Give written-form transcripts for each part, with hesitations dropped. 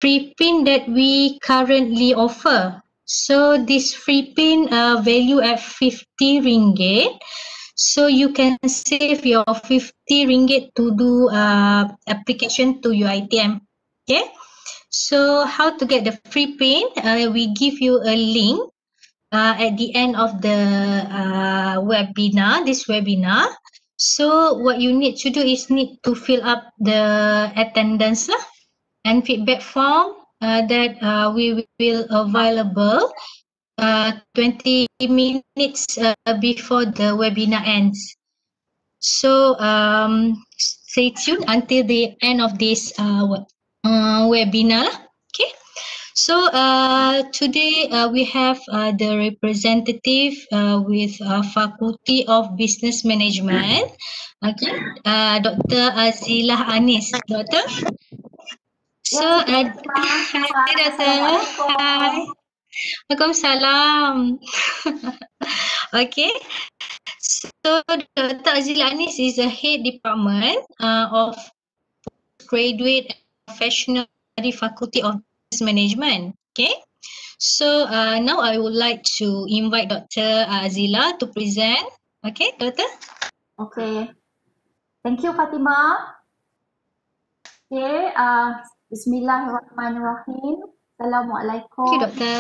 free pin that we currently offer. So this free pin value at 50 ringgit. So you can save your 50 ringgit to do application to your ITM. Okay. So how to get the free pin? We give you a link at the end of the webinar, this webinar. So what you need to do is need to fill up the attendance lah, and feedback form that we will available 20 minutes before the webinar ends. So stay tuned until the end of this webinar lah. Okay. So today we have the representative with Faculty of Business Management, okay, Dr. Azilah Anis. Doctor? So, hi Doctor. Hi. Waalaikumsalam. Okay. So Dr. Azilah Anis is the head department of Postgraduate and Professional Study Faculty of Business Management. Okay. So now I would like to invite Dr. Azilah to present. Okay, Doctor? Okay. Thank you, Fatima. Okay. Bismillahirrahmanirrahim. Assalamualaikum. Thank you, Doctor.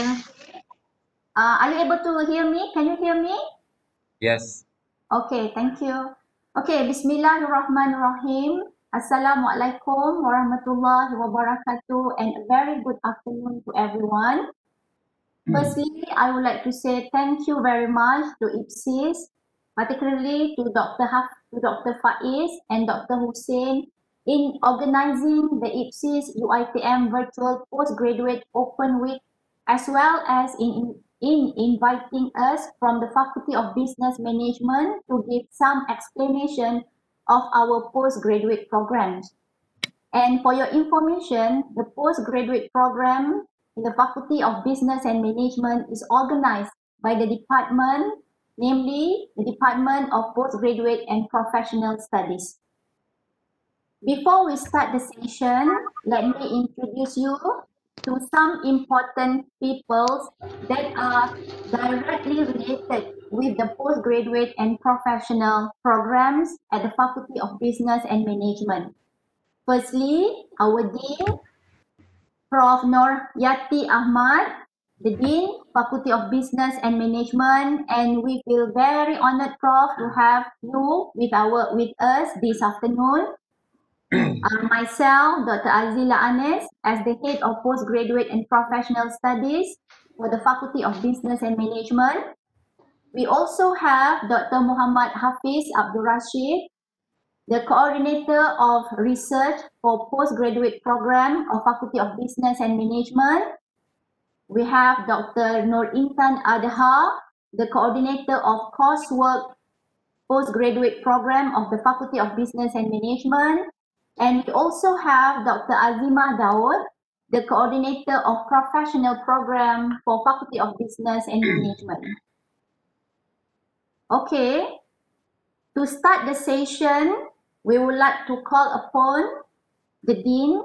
Are you able to hear me? Can you hear me? Yes. Okay, thank you. Okay, Bismillahirrahmanirrahim. Assalamualaikum warahmatullahi wabarakatuh, and a very good afternoon to everyone. Firstly, I would like to say thank you very much to IPSIS, particularly to Dr. Faiz and Dr. Hussein in organizing the IPSIS UITM Virtual Postgraduate Open Week, as well as in inviting us from the Faculty of Business Management to give some explanation of our postgraduate programs. And for your information, the postgraduate program in the Faculty of Business and Management is organized by the department, namely the Department of Postgraduate and Professional Studies. Before we start the session, let me introduce you to some important people that are directly related with the postgraduate and professional programs at the Faculty of Business and Management. Firstly, our Dean, Prof. Nur Yati Ahmad, the Dean, Faculty of Business and Management, and we feel very honored, Prof, to have you with us this afternoon. Myself, Dr. Azilah Anis, as the Head of Postgraduate and Professional Studies for the Faculty of Business and Management. We also have Dr. Muhammad Hafiz Abdul Rashid, the Coordinator of Research for Postgraduate Program of Faculty of Business and Management. We have Dr. Nur Intan Adha, the Coordinator of Coursework Postgraduate Program of the Faculty of Business and Management. And we also have Dr. Azimah Daud, the Coordinator of Professional Program for Faculty of Business and Management. Okay, to start the session, we would like to call upon the Dean,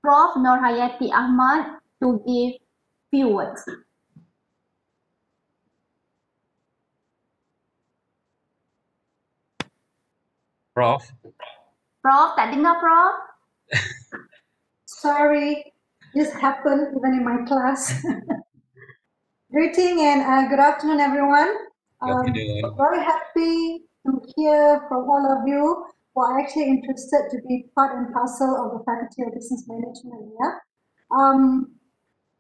Prof. Nur Hayati Ahmad, to give few words. Prof. Prof, tak dengar, Prof? Sorry, this happened even in my class. Greeting and good afternoon, everyone. Very happy to hear from all of you who are actually interested to be part and parcel of the Faculty of Business Management. Yeah.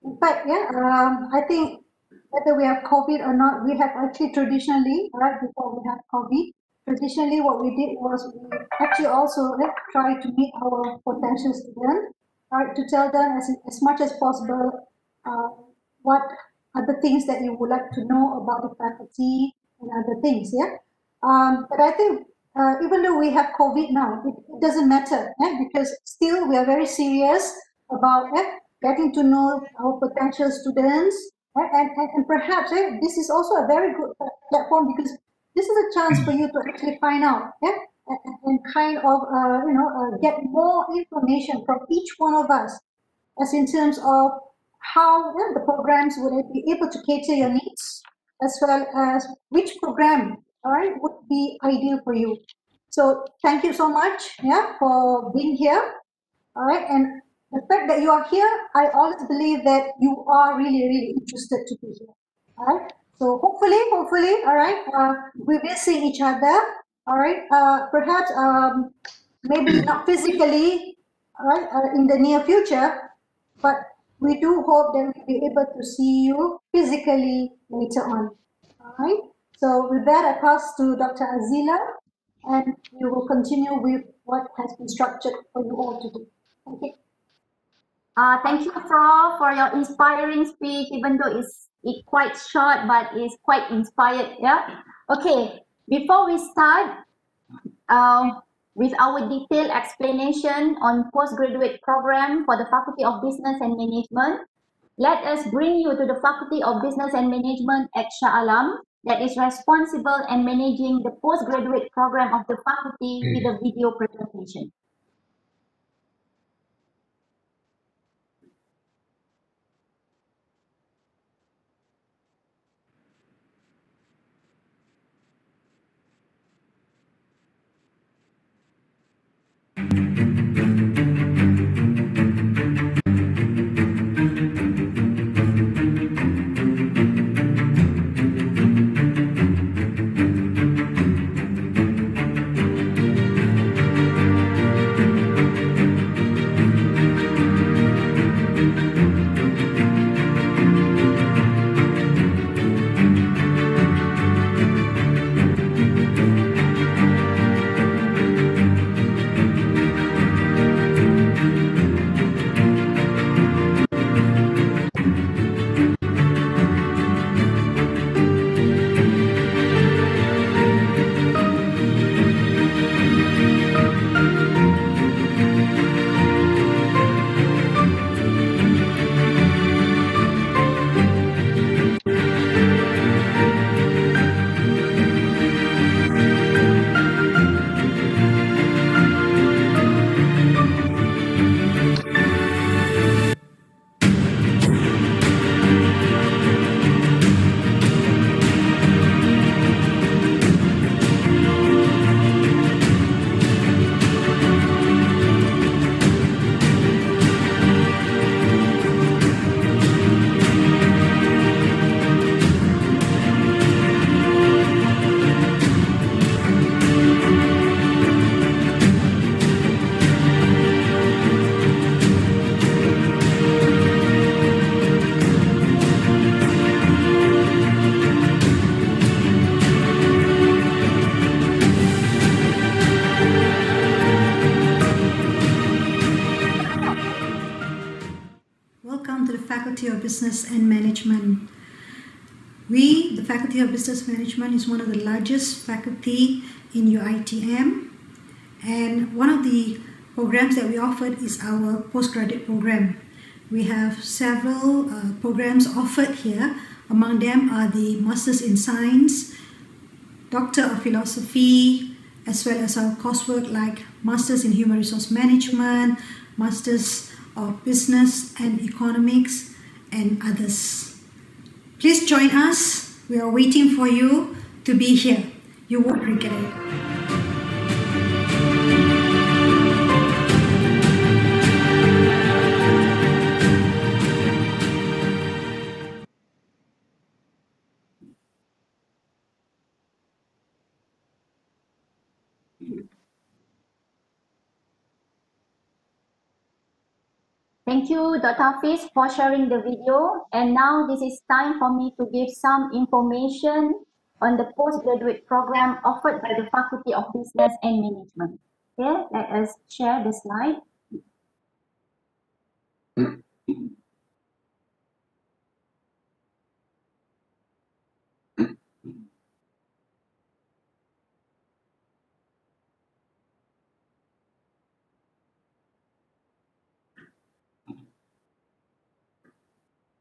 In fact, I think whether we have COVID or not, we have actually traditionally, right before we had COVID, traditionally what we did was we actually also try to meet our potential students, right, to tell them as much as possible what are the things that you would like to know about the faculty and other things, yeah. But I think even though we have COVID now, it doesn't matter, because still we are very serious about getting to know our potential students, and perhaps this is also a very good platform because this is a chance for you to actually find out, and kind of get more information from each one of us as in terms of how the programs would be able to cater your needs, as well as which program, all right, would be ideal for you. So thank you so much, for being here, all right. And the fact that you are here, I always believe that you are really, really interested to be here, all right. So hopefully, all right, we will see each other, all right. Perhaps maybe not physically, all right, in the near future, but we do hope that we'll be able to see you physically later on. All right. So with that, I pass to Dr. Azilah, and we will continue with what has been structured for you all to do. Thank you. Thank you, Prof, for your inspiring speech, even though it's quite short, but it's quite inspired. Yeah. Okay. Before we start with our detailed explanation on postgraduate program for the Faculty of Business and Management, let us bring you to the Faculty of Business and Management at Shah Alam that is responsible and managing the postgraduate program of the faculty with a video presentation. Faculty of Business and Management. We, the Faculty of Business Management, is one of the largest faculty in UiTM, and one of the programs that we offered is our postgraduate program. We have several programs offered here. Among them are the Masters in Science, Doctor of Philosophy, as well as our coursework like Masters in Human Resource Management, Masters of Business and Economics, and others. Please join us. We are waiting for you to be here. You won't regret it. Thank you, Dr. Hafiz, for sharing the video. And now this is time for me to give some information on the postgraduate program offered by the Faculty of Business and Management. Okay, let us share the slide.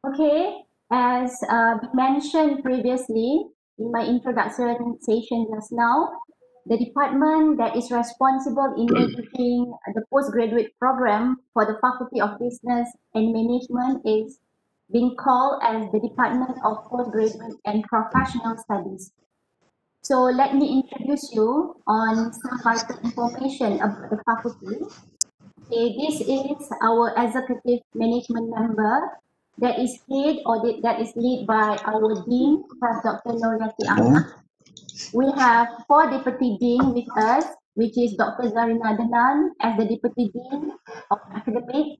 Okay, as mentioned previously in my introduction session just now, the department that is responsible in managing the postgraduate program for the Faculty of Business and Management is being called as the Department of Postgraduate and Professional Studies. So let me introduce you on some vital information about the faculty. Okay, this is our executive management member that is head or that is led by our Dean, Prof. Dr. Nuriati Ahmad. We have 4 Deputy Dean with us, which is Dr. Zarina Danan as the Deputy Dean of Academic,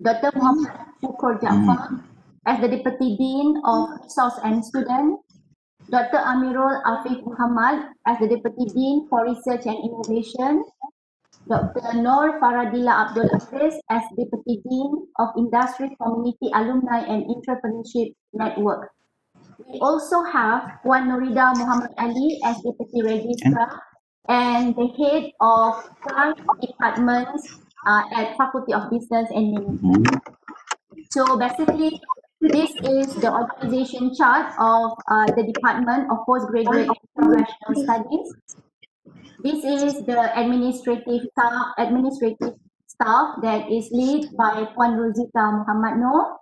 Dr. Muhammad Syukur Jaafar as the Deputy Dean of Resource and Student, Dr. Amirul Afif Muhammad as the Deputy Dean for Research and Innovation, Dr. Noor Faradila Abdul Aziz as Deputy Dean of Industry, Community, Alumni and Entrepreneurship Network. We also have Puan Nurida Muhammad Ali as Deputy Registrar and the head of 5 departments at Faculty of Business and Management. So basically, this is the organization chart of the Department of Postgraduate and Professional Studies. This is the administrative staff that is led by Puan Rosita Muhammad Noor.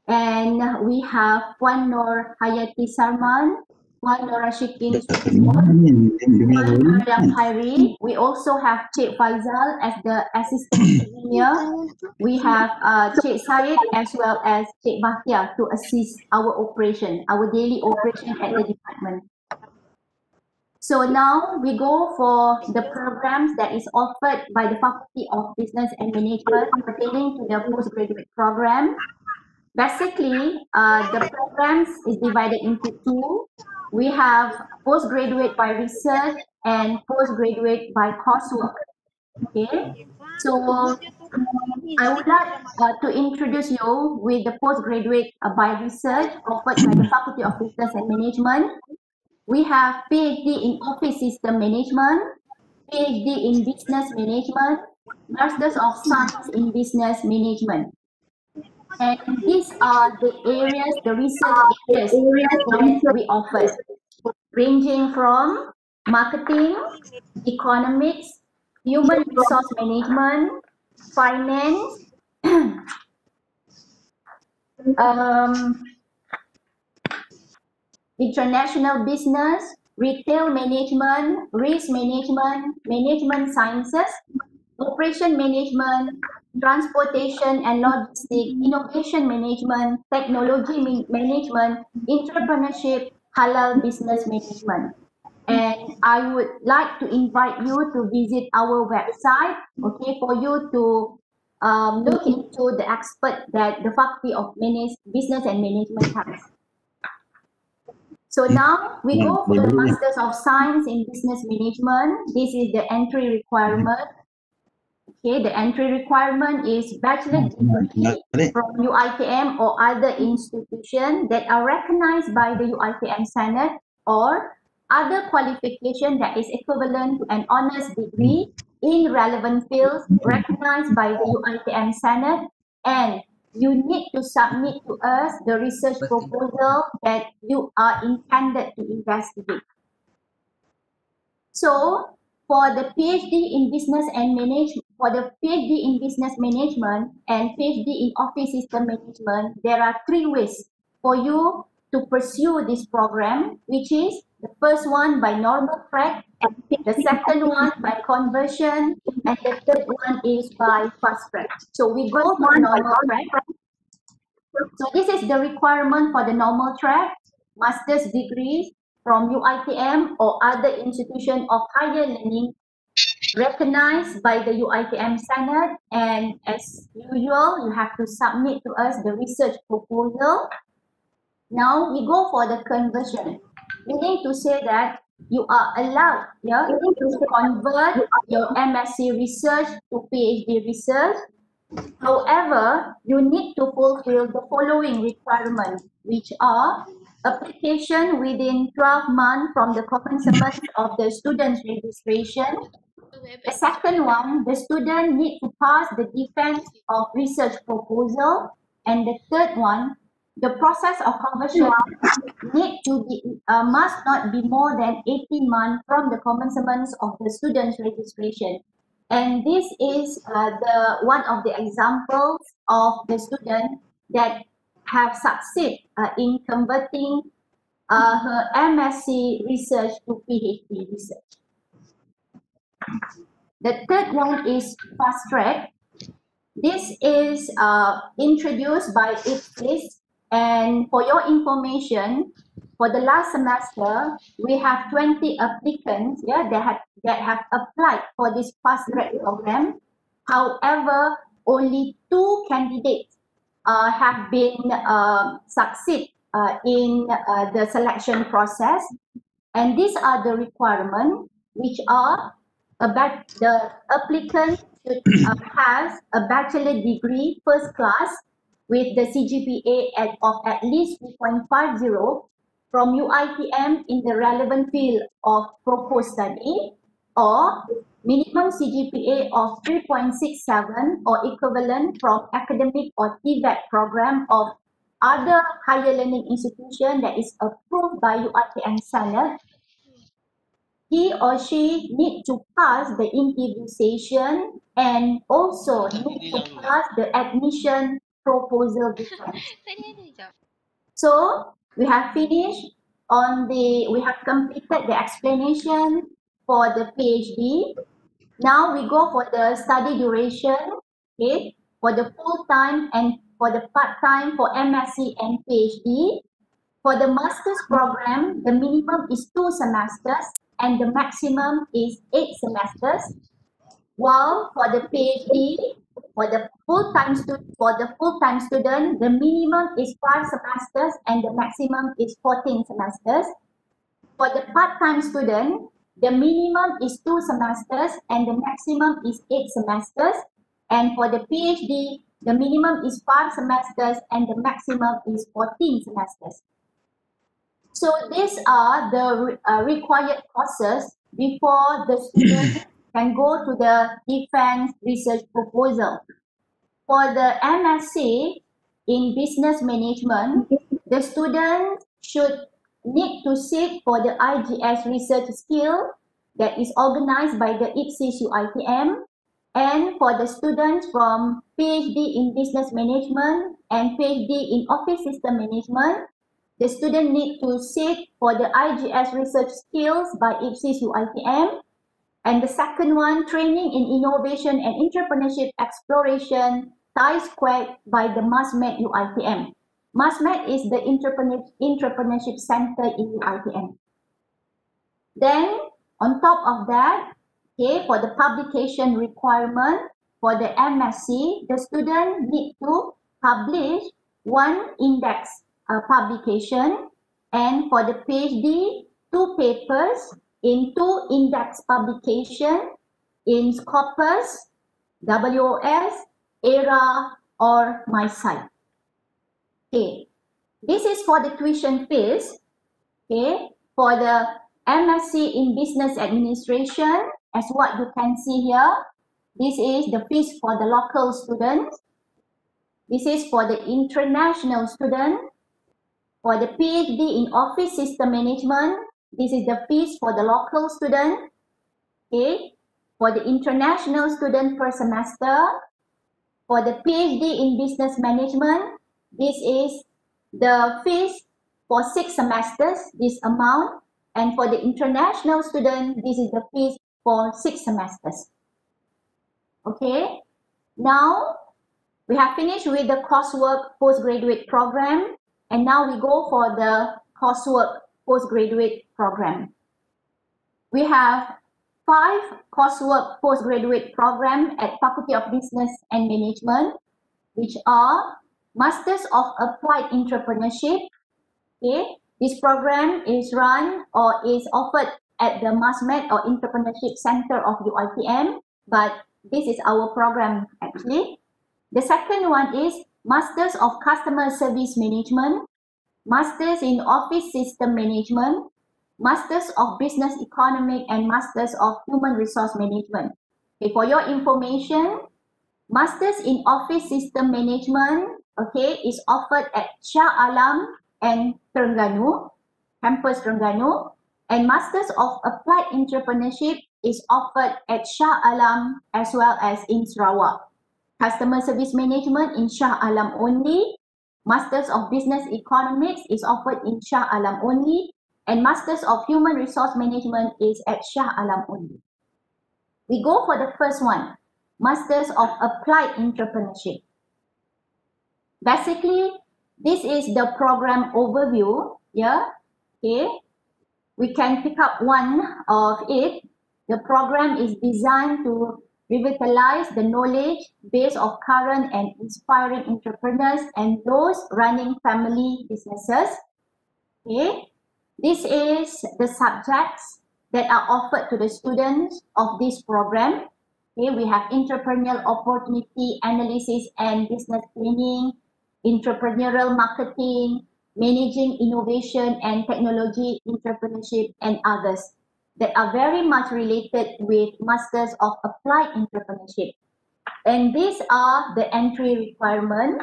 And we have Puan Nur Hayati Sarman, Puan Nur Rashikin Puan Mariam Khairi. We also have Cik Faizal as the assistant engineer. We have Cik Syed as well as Cik Bahtia to assist our operation, our daily operation at the department. So now we go for the programs that is offered by the Faculty of Business and Management pertaining to the postgraduate program. Basically, the programs is divided into 2. We have postgraduate by research and postgraduate by coursework. Okay, so I would like to introduce you with the postgraduate by research offered by the Faculty of Business and Management. We have PhD in Office System Management, PhD in Business Management, Masters of Science in Business Management. And these are the areas, the research areas that we offer, ranging from marketing, economics, human resource management, finance, international business, retail management, risk management, management sciences, operation management, transportation and logistics, innovation management, technology management, entrepreneurship, halal business management. And I would like to invite you to visit our website, okay, for you to look into the expert that the Faculty of Business and Management has. So now we go for the Masters of Science in Business Management. This is the entry requirement. Okay, the entry requirement is bachelor degree from UiTM or other institution that are recognized by the UiTM Senate or other qualification that is equivalent to an honors degree in relevant fields recognized by the UiTM Senate, and you need to submit to us the research proposal that you are intended to investigate. So for the PhD in Business and Management, for the PhD in Business Management and PhD in Office System Management, there are 3 ways for you to pursue this program, which is the first one by normal track, the second one by conversion, and the third one is by fast track. So we go to the normal track. So this is the requirement for the normal track, master's degrees from UiTM or other institution of higher learning recognized by the UiTM Senate, and as usual, you have to submit to us the research proposal. Now we go for the conversion, meaning to say that you are allowed to convert your MSc research to PhD research. However, you need to fulfill the following requirements, which are application within 12 months from the commencement of the student's registration. The second one, the student needs to pass the defense of research proposal. And the third one, the process of conversion must not be more than 18 months from the commencement of the student's registration. And this is one of the examples of the student that have succeeded in converting her MSc research to PhD research. The third one is fast track. This is introduced by IPSIS, and for your information, for the last semester, we have 20 applicants that have applied for this fast track program. However, only 2 candidates have been succeed in the selection process, and these are the requirements, which are the applicant should have a bachelor degree first class with the CGPA of at least 3.50 from UITM in the relevant field of proposed study, or minimum CGPA of 3.67 or equivalent from academic or TVET program of other higher learning institution that is approved by UITM standard. He or she need to pass the interview session and also need to pass the admission proposal defense. So we have finished we have completed the explanation for the PhD. Now we go for the study duration, okay, for the full-time and for the part-time for MSc and PhD. For the master's program, the minimum is 2 semesters and the maximum is 8 semesters. While for the PhD, for the full-time student, the minimum is 5 semesters and the maximum is 14 semesters. For the part-time student, the minimum is 2 semesters and the maximum is 8 semesters. And for the PhD, the minimum is 5 semesters and the maximum is 14 semesters. So these are the required courses before the student can go to the defense research proposal. For the MSc in business management, the student should need to seek for the IGS research skill that is organized by the IPSIS UITM. And for the students from PhD in business management and PhD in office system management, the student need to seek for the IGS research skills by IPSIS UITM. And the second one, training in innovation and entrepreneurship exploration, squared by the MASMED UITM. MASMED is the entrepreneurship center in UITM. Then, on top of that, okay, for the publication requirement for the MSc, the student need to publish 1 index publication, and for the PhD, 2 papers in 2 index publication in Scopus, WOS, ERA, or MySite. Okay, this is for the tuition fees. Okay, for the MSc in business administration, as what you can see here, this is the fees for the local students. This is for the international student. For the PhD in office system management, this is the fees for the local student. Okay. For the international student per semester. For the PhD in business management, this is the fees for 6 semesters, this amount. And for the international student, this is the fees for 6 semesters. Okay. Now, we have finished with the coursework postgraduate program. And now we go for the coursework postgraduate program. We have 5 coursework postgraduate program at Faculty of Business and Management, which are Masters of Applied Entrepreneurship. Okay, this program is run or is offered at the MASMED or Entrepreneurship Center of UITM, but this is our program actually. The second one is Masters of Customer Service Management, Masters in Office System Management, Masters of Business Economic, and Masters of Human Resource Management. Okay, for your information, Masters in Office System Management okay, is offered at Shah Alam and Terengganu, campus Terengganu, and Masters of Applied Entrepreneurship is offered at Shah Alam as well as in Sarawak. Customer Service Management in Shah Alam only. Masters of Business Economics is offered in Shah Alam only, and Masters of Human Resource Management is at Shah Alam only. We go for the first one, Masters of Applied Entrepreneurship. Basically, this is the program overview. Yeah, okay. We can pick up one of it. The program is designed to revitalize the knowledge base of current and inspiring entrepreneurs and those running family businesses. Okay, this is the subjects that are offered to the students of this program. Okay, we have entrepreneurial opportunity analysis and business planning, entrepreneurial marketing, managing innovation and technology entrepreneurship, and others that are very much related with Masters of Applied Entrepreneurship. And these are the entry requirement.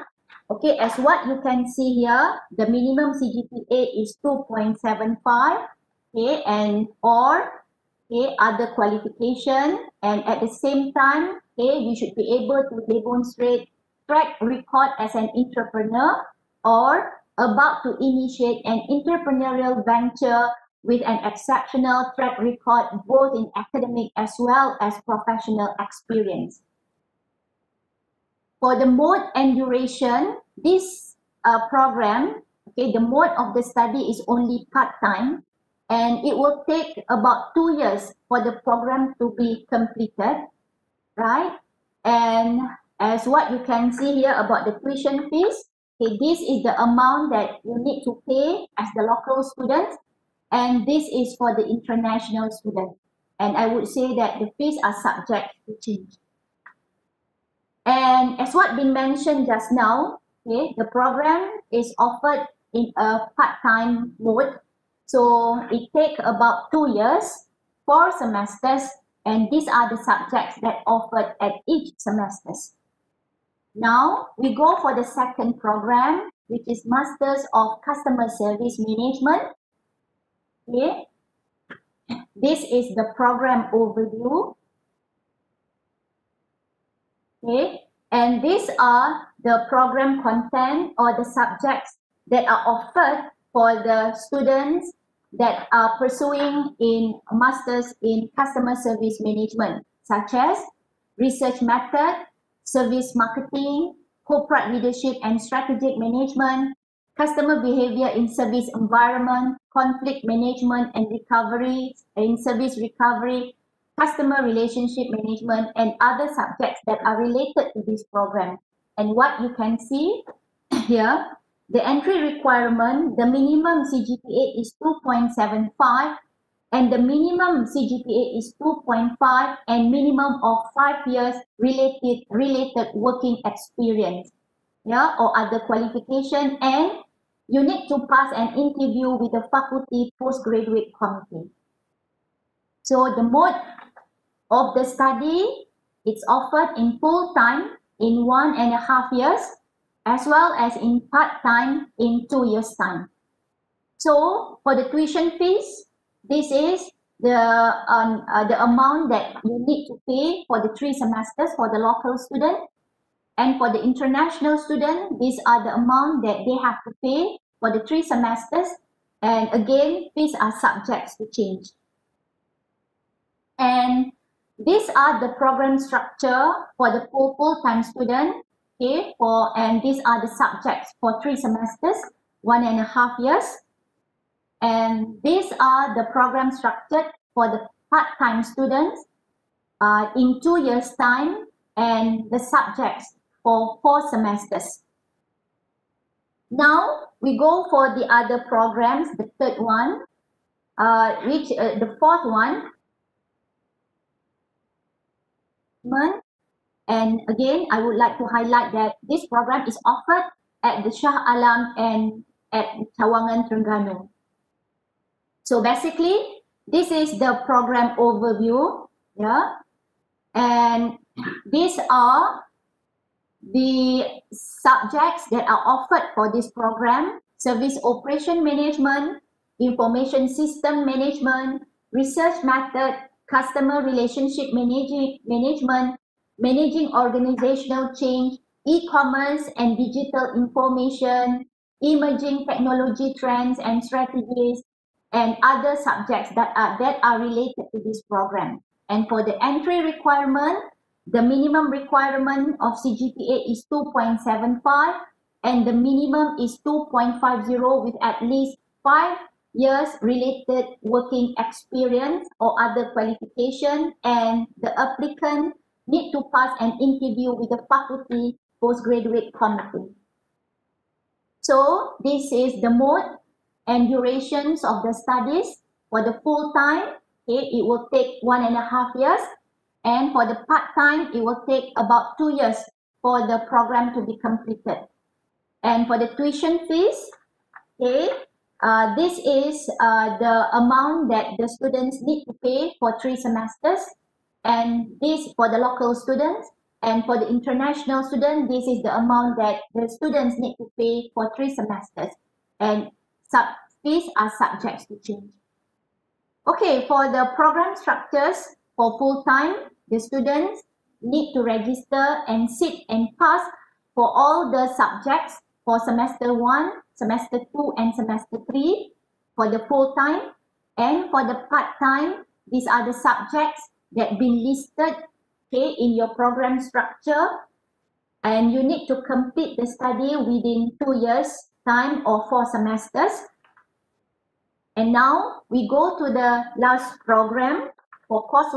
Okay, as what you can see here, the minimum CGPA is 2.75, okay, and or okay, other qualification, and at the same time, okay, you should be able to demonstrate track record as an entrepreneur or about to initiate an entrepreneurial venture with an exceptional track record both in academic as well as professional experience. For the mode and duration, this program, okay, the mode of the study is only part-time, and it will take about 2 years for the program to be completed, right? And as what you can see here about the tuition fees, okay, this is the amount that you need to pay as the local students, and this is for the international students. And I would say that the fees are subject to change. And as what been mentioned just now, okay, the program is offered in a part-time mode. So it takes about 2 years, 4 semesters, and these are the subjects that offered at each semester. Now we go for the second program, which is Masters of Customer Service Management. Okay, this is the program overview. Okay, and these are the program content or the subjects that are offered for the students that are pursuing in Masters in Customer Service Management, such as Research Method, Service Marketing, Corporate Leadership and Strategic Management, Customer Behavior in Service Environment, Conflict Management and Recovery in Service Recovery, Customer Relationship Management, and other subjects that are related to this program. And what you can see here, the entry requirement, the minimum CGPA is 2.75, and the minimum CGPA is 2.5, and minimum of 5 years related working experience, yeah, or other qualification, and you need to pass an interview with the faculty postgraduate committee. So the mode of the study, it's offered in full time in 1.5 years, as well as in part-time in 2 years' time. So for the tuition fees, this is the amount that you need to pay for the 3 semesters for the local student, and for the international student, these are the amount that they have to pay for the 3 semesters, and again, fees are subject to change. And these are the program structure for the full-time student, okay, and these are the subjects for 3 semesters, 1.5 years. And these are the program structured for the part-time students in 2 years' time, and the subjects for 4 semesters. Now we go for the other programs, the third one, the fourth one. And again, I would like to highlight that this program is offered at the Shah Alam and at Cawangan, Terengganu. So basically, this is the program overview, yeah, and these are the subjects that are offered for this program: service operation management, information system management, research method, customer relationship management, managing organizational change, e-commerce and digital information, emerging technology trends and strategies, and other subjects that are related to this program. And for the entry requirement, the minimum requirement of CGPA is 2.75 and the minimum is 2.50 with at least 5 years related working experience or other qualification, and the applicant need to pass an interview with the faculty postgraduate committee. So this is the mode and durations of the studies. For the full time, okay, it will take 1.5 years, and for the part time, it will take about 2 years for the program to be completed. And for the tuition fees, okay, this is the amount that the students need to pay for 3 semesters, and this for the local students. And for the international student, this is the amount that the students need to pay for 3 semesters. And fees are subject to change. Okay, for the program structures, for full-time, the students need to register and sit and pass for all the subjects for semester 1, semester 2, and semester 3 for the full-time. And for the part-time, these are the subjects that been listed, okay, in your program structure, and you need to complete the study within 2 years time or 4 semesters. And now we go to the last program for course.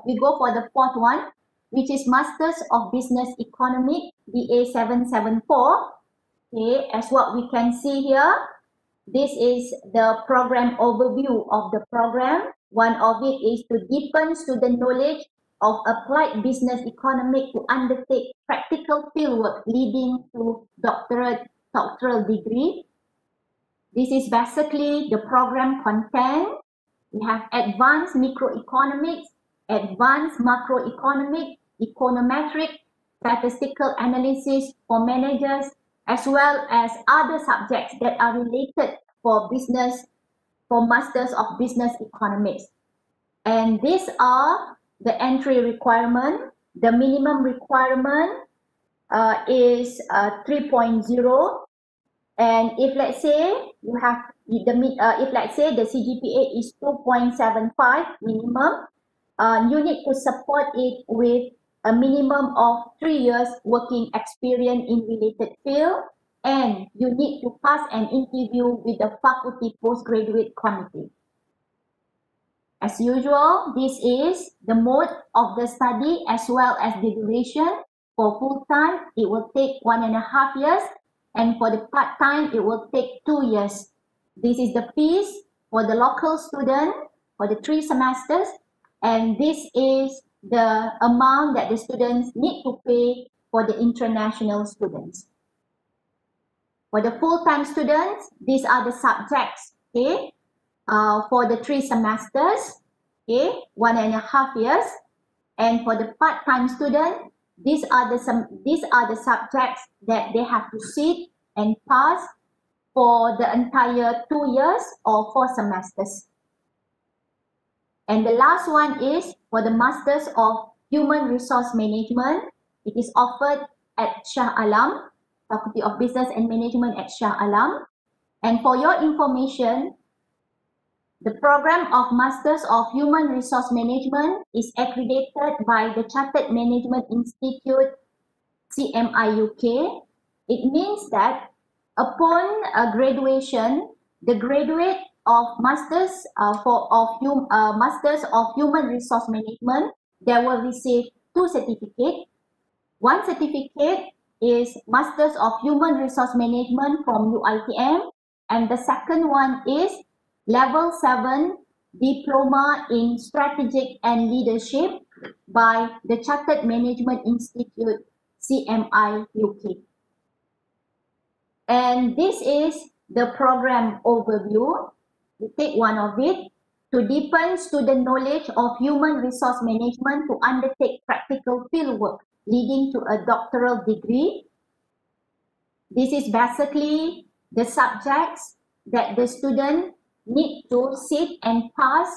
We go for the 4th one, which is Masters of Business Economics, BA 774. Okay, as what we can see here, this is the program overview of the program. One of it is to deepen student knowledge of applied business economics to undertake practical fieldwork leading to doctoral degree. This is basically the program content. We have advanced microeconomics, advanced macroeconomics, econometric, statistical analysis for managers, as well as other subjects that are related for business, for Masters of Business Economics. And these are the entry requirement. The minimum requirement is 3.0. And if let's say you have if let's say the CGPA is 2.75 minimum, you need to support it with a minimum of 3 years working experience in related field, and you need to pass an interview with the faculty postgraduate committee. As usual, this is the mode of the study as well as the duration. For full-time, it will take 1.5 years, and for the part-time, it will take 2 years. This is the fees for the local student for the 3 semesters, and this is the amount that the students need to pay for the international students. For the full-time students, these are the subjects, okay, for the 3 semesters, okay, 1.5 years. And for the part-time student, these are the subjects that they have to sit and pass for the entire 2 years or 4 semesters. And the last one is for the Masters of Human Resource Management. It is offered at Shah Alam, Faculty of Business and Management at Shah Alam. And for your information, the program of Masters of Human Resource Management is accredited by the Chartered Management Institute, CMI UK. It means that upon graduation, the graduate of Masters Masters of Human Resource Management, they will receive 2 certificates. One certificate is Masters of Human Resource Management from UITM, and the second one is Level 7 Diploma in Strategic and Leadership by the Chartered Management Institute, CMI UK. And this is the program overview. We take one of it. To deepen student knowledge of human resource management to undertake practical fieldwork leading to a doctoral degree. This is basically the subjects that the student need to sit and pass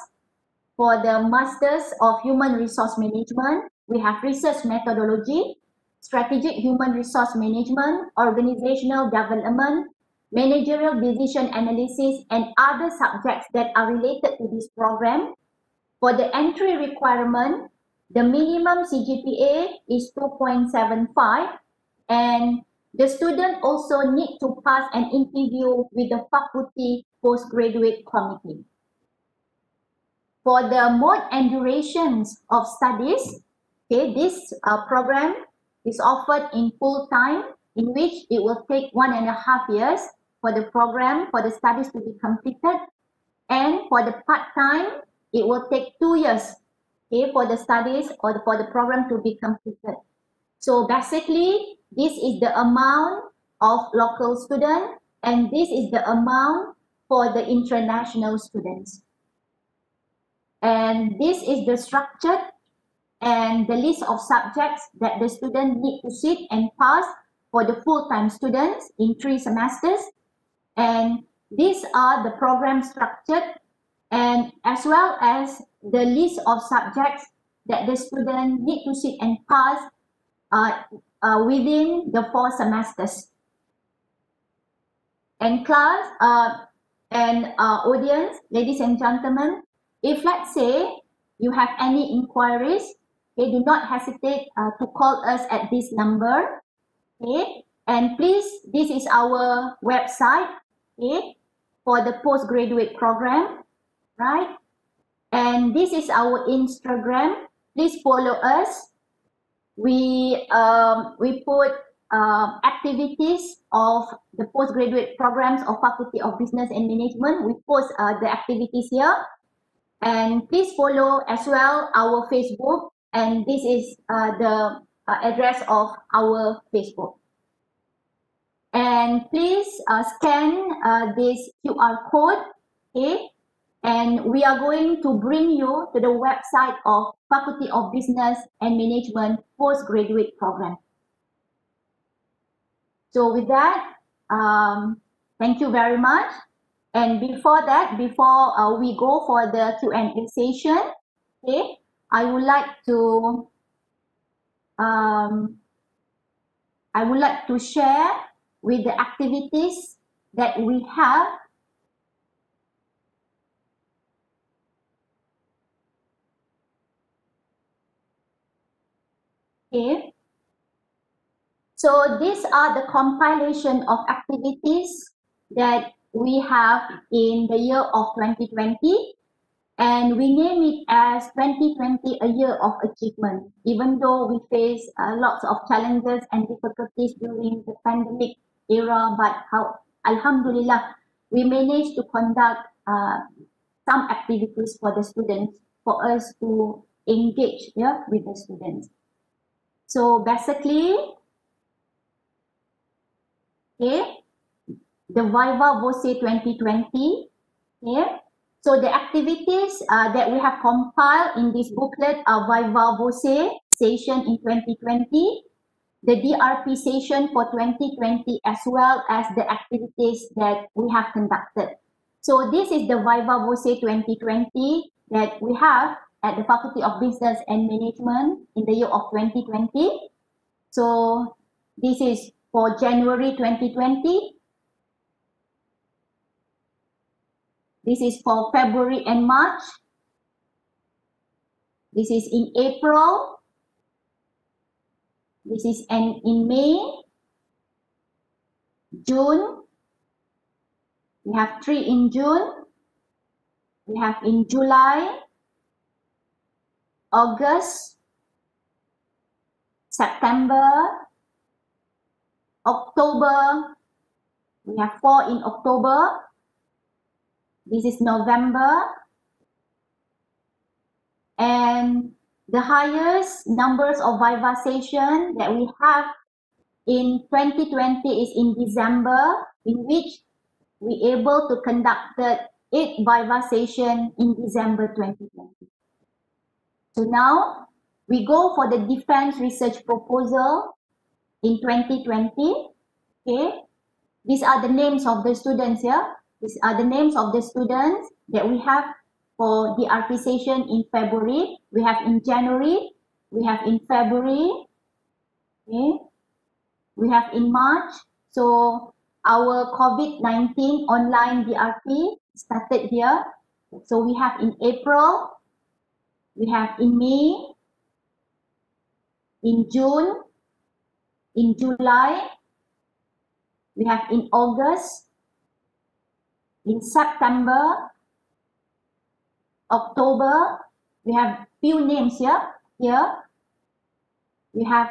for the Masters of Human Resource Management. We have research methodology, strategic human resource management, organizational development, managerial decision analysis, and other subjects that are related to this program. For the entry requirement, the minimum CGPA is 2.75, and the student also need to pass an interview with the faculty postgraduate committee. For the mode and durations of studies, okay, this program is offered in full time, in which it will take 1.5 years for the program, for the studies to be completed. And for the part-time, it will take 2 years, okay, for the studies or for the program to be completed. So basically, this is the amount of local students, and this is the amount for the international students. And this is the structure and the list of subjects that the student need to sit and pass for the full-time students in 3 semesters. And these are the program structured, and as well as the list of subjects that the student need to sit and pass within the 4 semesters. And class and audience, ladies and gentlemen, if let's say you have any inquiries, okay, do not hesitate to call us at this number. Okay, and please, this is our website, okay, for the postgraduate program, right? And this is our Instagram. Please follow us. We put activities of the postgraduate programs of Faculty of Business and Management. We post the activities here. And please follow as well our Facebook, and this is the address of our Facebook. And please scan this QR code, okay? And we are going to bring you to the website of Faculty of Business and Management Postgraduate Program. So with that, thank you very much. And before that, before we go for the Q&A session, okay, I would like to share with the activities that we have. Okay. So these are the compilation of activities that we have in the year of 2020, and we name it as 2020 a year of achievement, even though we face lots of challenges and difficulties during the pandemic era, but alhamdulillah, we managed to conduct some activities for the students, for us to engage with the students. So basically, okay, the Viva Voce 2020, okay. So the activities that we have compiled in this booklet are Viva Voce session in 2020, the DRP session for 2020, as well as the activities that we have conducted. So this is the Viva Voce 2020 that we have at the Faculty of Business and Management in the year of 2020. So this is for January 2020. This is for February and March. This is in April. This is in May, June. We have 3 in June. We have in July, August, September, October. We have 4 in October. This is November. And the highest numbers of Viva session that we have in 2020 is in December, in which we able to conduct the 8 Viva session in December 2020. So now We go for the defense research proposal in 2020. Okay, these are the names of the students here. These are the names of the students that we have for the DRP session in February. We have in January, we have in February, okay, we have in March. So our COVID-19 online DRP started here. So we have in April, we have in May, in June, in July, we have in August, in September, October. We have few names here. Here we have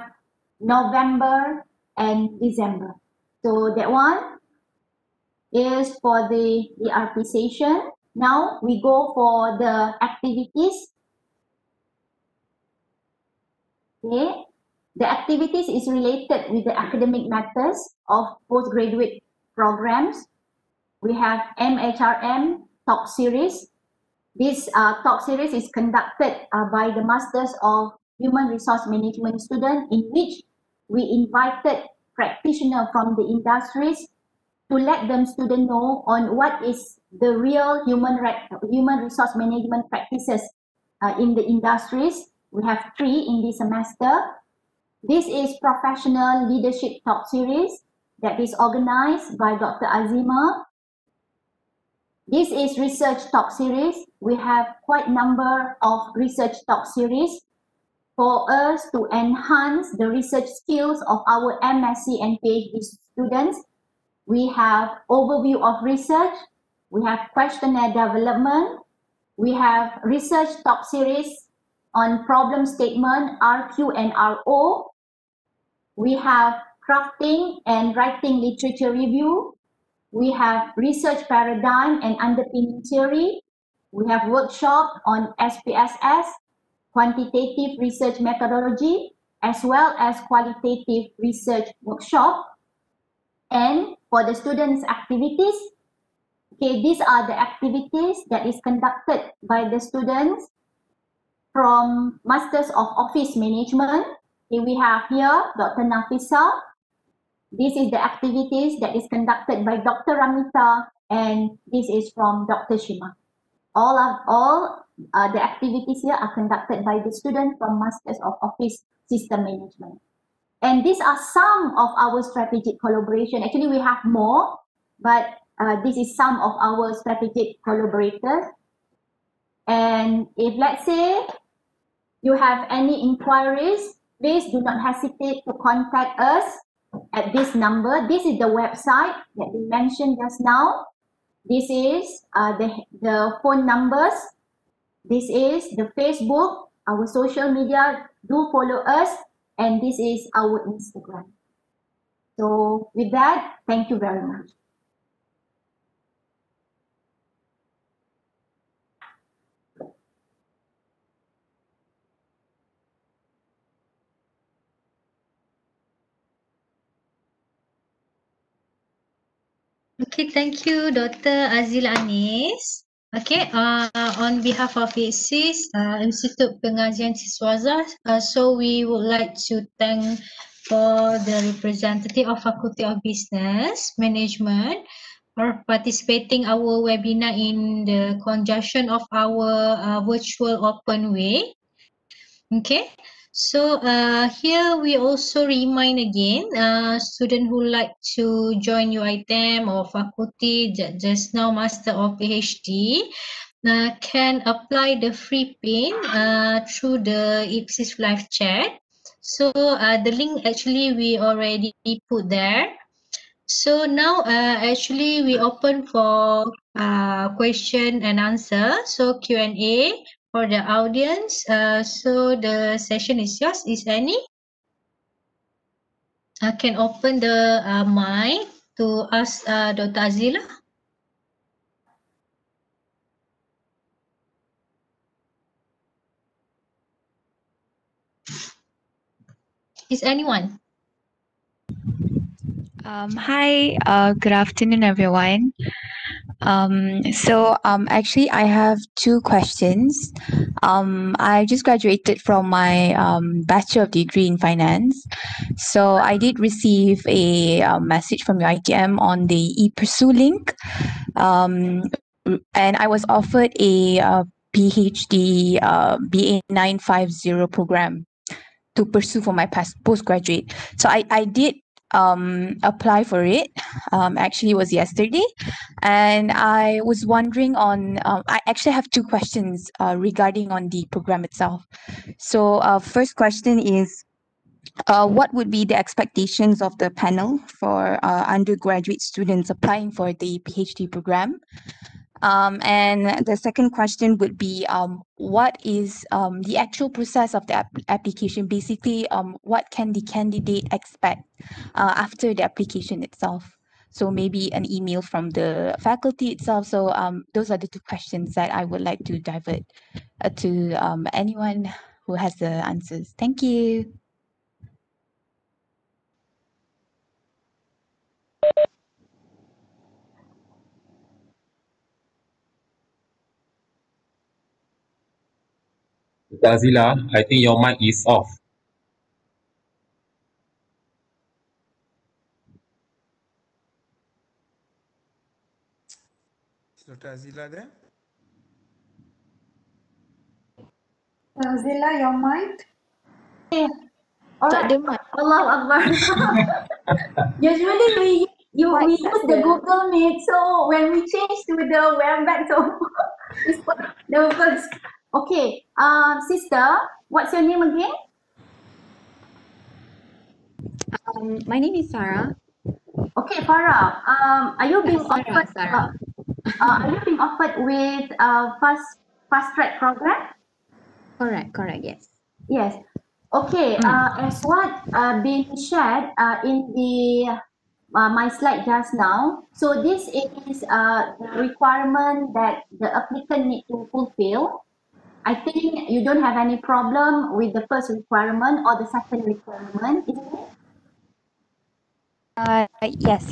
November and December. So that one is for the DRP session. Now we go for the activities. Okay, the activities is related with the academic matters of postgraduate programs. We have MHRM talk series. This talk series is conducted by the Masters of Human Resource Management student, in which we invited practitioners from the industries to let them students know on what is the real human resource management practices in the industries. We have 3 in this semester. This is professional leadership talk series that is organized by Dr. Azima. This is research talk series. We have quite a number of research talk series for us to enhance the research skills of our MSc and PhD students. We have overview of research. We have questionnaire development. We have research talk series on problem statement, RQ and RO. We have crafting and writing literature review. We have research paradigm and underpinning theory. We have workshop on SPSS, quantitative research methodology, as well as qualitative research workshop. And for the students' activities, okay, these are the activities that is conducted by the students from Masters of Office Management. Okay, we have here Dr. Nafisa. This is the activities that is conducted by Dr. Ramita, and this is from Dr. Shima. All the activities here are conducted by the students from Masters of Office System Management. And these are some of our strategic collaboration. Actually, we have more, but this is some of our strategic collaborators. And if, let's say, you have any inquiries, please do not hesitate to contact us at this number. This is the website that we mentioned just now. This is the phone numbers. This is the Facebook, our social media. Do follow us. And this is our Instagram. So with that, thank you very much. Okay, thank you, Dr. Azilah Anis. Okay, on behalf of ISIS, Institute Pengajian Siswaza, so we would like to thank for the representative of Faculty of Business Management for participating our webinar in the conjunction of our virtual open way. Okay, so here we also remind again student who like to join UiTM or faculty just now Master or PhD can apply the free pin through the IPSIS live chat. So the link actually we already put there. So now actually we open for question and answer. So Q&A for the audience. So the session is yours. Is any? I can open the mic to ask Dr. Azilah. Is anyone? Hi, good afternoon, everyone. Actually, I have two questions. I just graduated from my Bachelor of Degree in Finance. So I did receive a message from your ITM on the ePursue link. And I was offered a PhD BA 950 program to pursue for my postgraduate. So I did apply for it. Actually, it was yesterday. And I was wondering on, I actually have two questions regarding on the program itself. So first question is, what would be the expectations of the panel for undergraduate students applying for the PhD program? And the second question would be, what is the actual process of the application? Basically, what can the candidate expect after the application itself? So maybe an email from the faculty itself. So those are the two questions that I would like to divert to anyone who has the answers. Thank you. Azilah, I think your mic is off. Is Dr. Azilah there? Azilah, your mic? Alright. Allahu Akbar. Usually we use the Google Meet, so when we change to the Webex, so it's the first. Okay, sister, what's your name again? My name is Sarah. Okay, Farah. Are you being Sarah, offered? Sarah. Are you being offered with fast track program? Correct, yes. Yes. Okay. As what been shared in the my slide just now. So this is the requirement that the applicant need to fulfill. I think you don't have any problem with the first requirement or the second requirement, isn't it? Yes.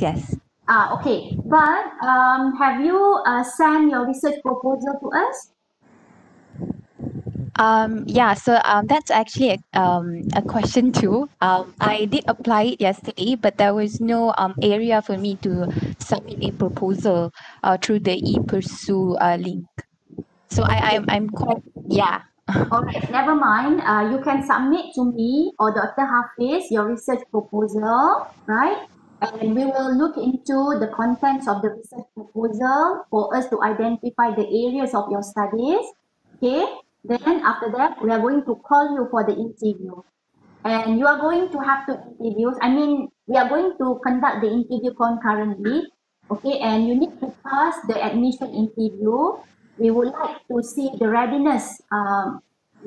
Okay. But have you sent your research proposal to us? That's actually a question too. I did apply it yesterday, but there was no area for me to submit a proposal through the ePursue link. So I'm quite, yeah. Alright, never mind. You can submit to me or Dr. Hafiz your research proposal, right? And we will look into the contents of the research proposal for us to identify the areas of your studies. Okay. Then after that, we are going to call you for the interview. And you are going to have two interviews. I mean, we are going to conduct the interview concurrently. Okay, and you need to pass the admission interview. We would like to see the readiness,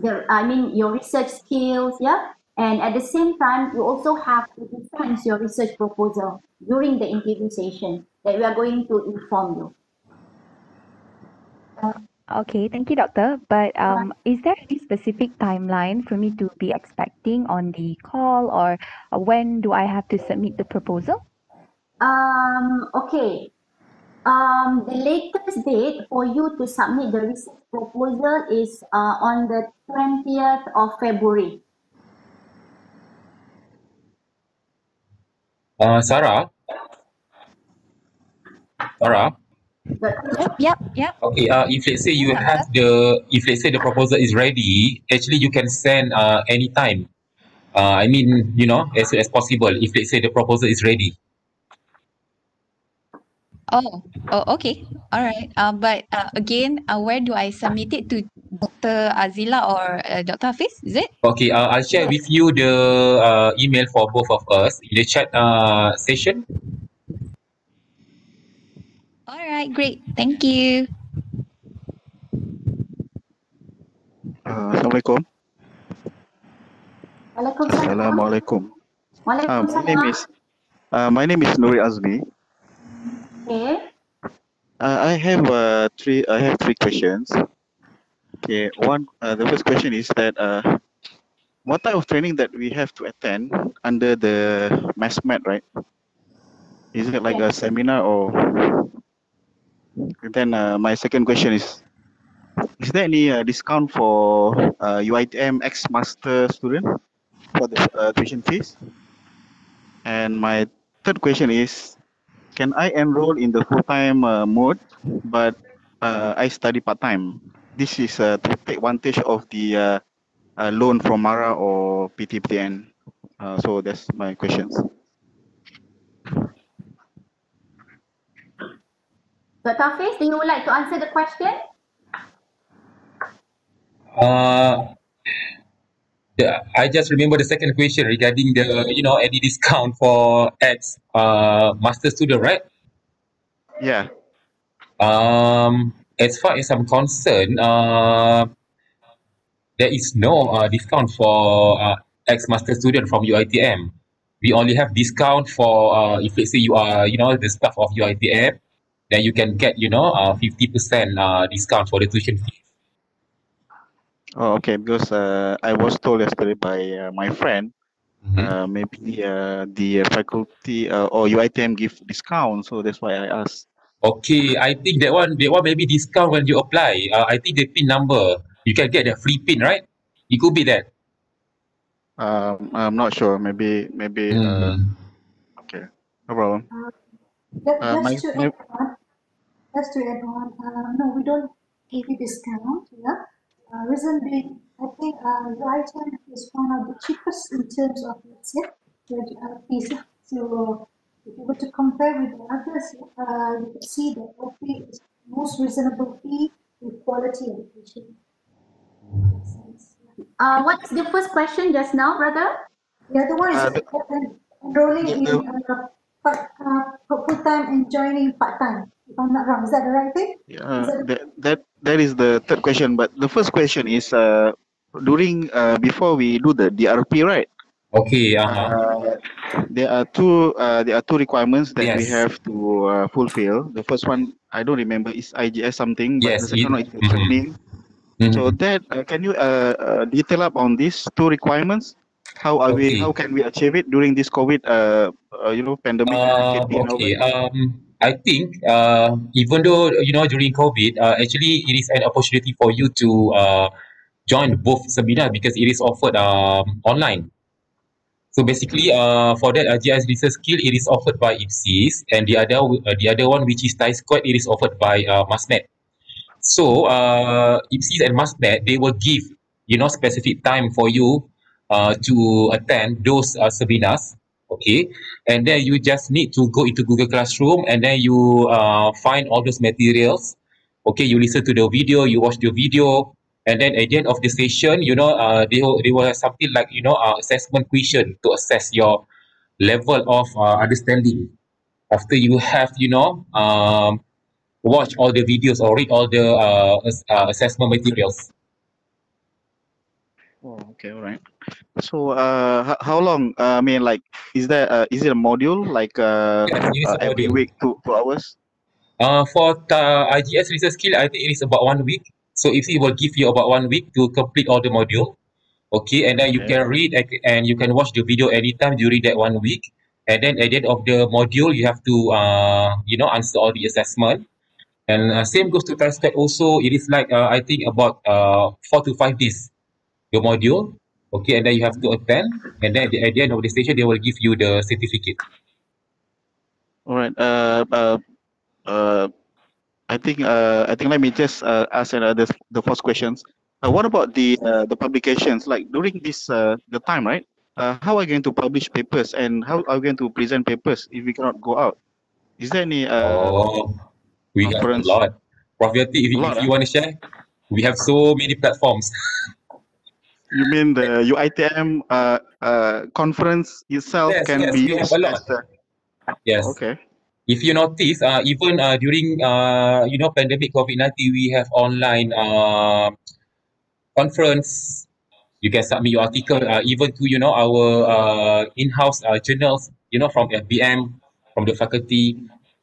your research skills, yeah. And at the same time, you also have to defend your research proposal during the interview session that we are going to inform you. Okay, thank you, doctor. But is there any specific timeline for me to be expecting on the call, or when do I have to submit the proposal? Okay. The latest date for you to submit the research proposal is on the 20th of February. Sarah? Yep. Okay, if let's say you have if let's say the proposal is ready, actually you can send anytime. I mean, as soon as possible, if let's say the proposal is ready. Oh, okay. All right. But again, where do I submit it to? Dr. Azilah or Dr. Hafiz? Is it? Okay, I'll share with you the email for both of us in the chat session. All right, great. Thank you. Assalamualaikum. Assalamualaikum. My name is Nuri Azmi. Okay. I have three questions. Okay, the first question is that what type of training that we have to attend under the MassMed, right? Is it like a seminar or? Then my second question is there any discount for UITM ex-master student for the tuition fees? And my third question is, can I enroll in the full-time mode, but I study part-time? This is to take advantage of the loan from MARA or PTPTN. So that's my questions. Dr. Hafiz, do you would like to answer the question? I just remember the second question regarding the, any discount for ex master student, right? Yeah. As far as I'm concerned, there is no discount for ex master student from UITM. We only have discount for if let's say you are, the staff of UITM, then you can get, 50% discount for the tuition fee. Oh, okay. Because I was told yesterday by my friend, maybe the faculty or UITM give discount, so that's why I asked. Okay, I think that one maybe discount when you apply. I think the PIN number, you can get a free PIN, right? It could be that. I'm not sure. Maybe. Okay, no problem. Just to add on, no, we don't give you discount. Yeah. Reason being, I think your item is one of the cheapest in terms of, let's say, the fees. So if you were to compare with the others, you can see that our fee is most reasonable fee with quality education. What's the first question just now, brother? The other one is enrolling in full-time and joining part-time. If I'm not wrong, is that the right thing? That is the third question. But the first question is during before we do the DRP, right? Okay. There are two requirements that we have to fulfill. The first one I don't remember is IGS something, but the second one is the training. So that can you detail up on these two requirements? How are we? How can we achieve it during this COVID pandemic? Okay. I think even though during COVID, actually it is an opportunity for you to join both seminar because it is offered online. So basically, for that GIS research skill, it is offered by IPSIS, and the other one, which is TISCOT, it is offered by MASNET. So IPSIS and MASNET, they will give specific time for you to attend those seminars. Okay, and then you just need to go into Google Classroom, and then you find all those materials. Okay, you listen to the video, you watch the video, and then at the end of the session, they will have something like assessment question to assess your level of understanding after you have watch all the videos or read all the assessment materials. Oh, okay, all right. So how long? I mean, like, is it a module like Yes, every week 2 hours? For IGS research skill, I think it is about 1 week. So if it will give you about 1 week to complete all the module, okay, and then you can read and you can watch the video anytime during that 1 week. And then at the end of the module, you have to answer all the assessment. And same goes to TISCOT also. It is like I think about 4 to 5 days your module, okay, and then you have to attend, and then at the end of the session, they will give you the certificate. All right. I think let me just ask the first questions. What about the publications? Like during this the time, right? How are we going to publish papers and how are we going to present papers if we cannot go out? Is there any we got a lot. Prof Yati, if you want to share, we have so many platforms. You mean the UITM conference itself can be we have used a lot. Yes. Okay. If you notice, even during pandemic COVID-19, we have online conference. You can submit your article even to our in-house journals, from FBM, from the faculty,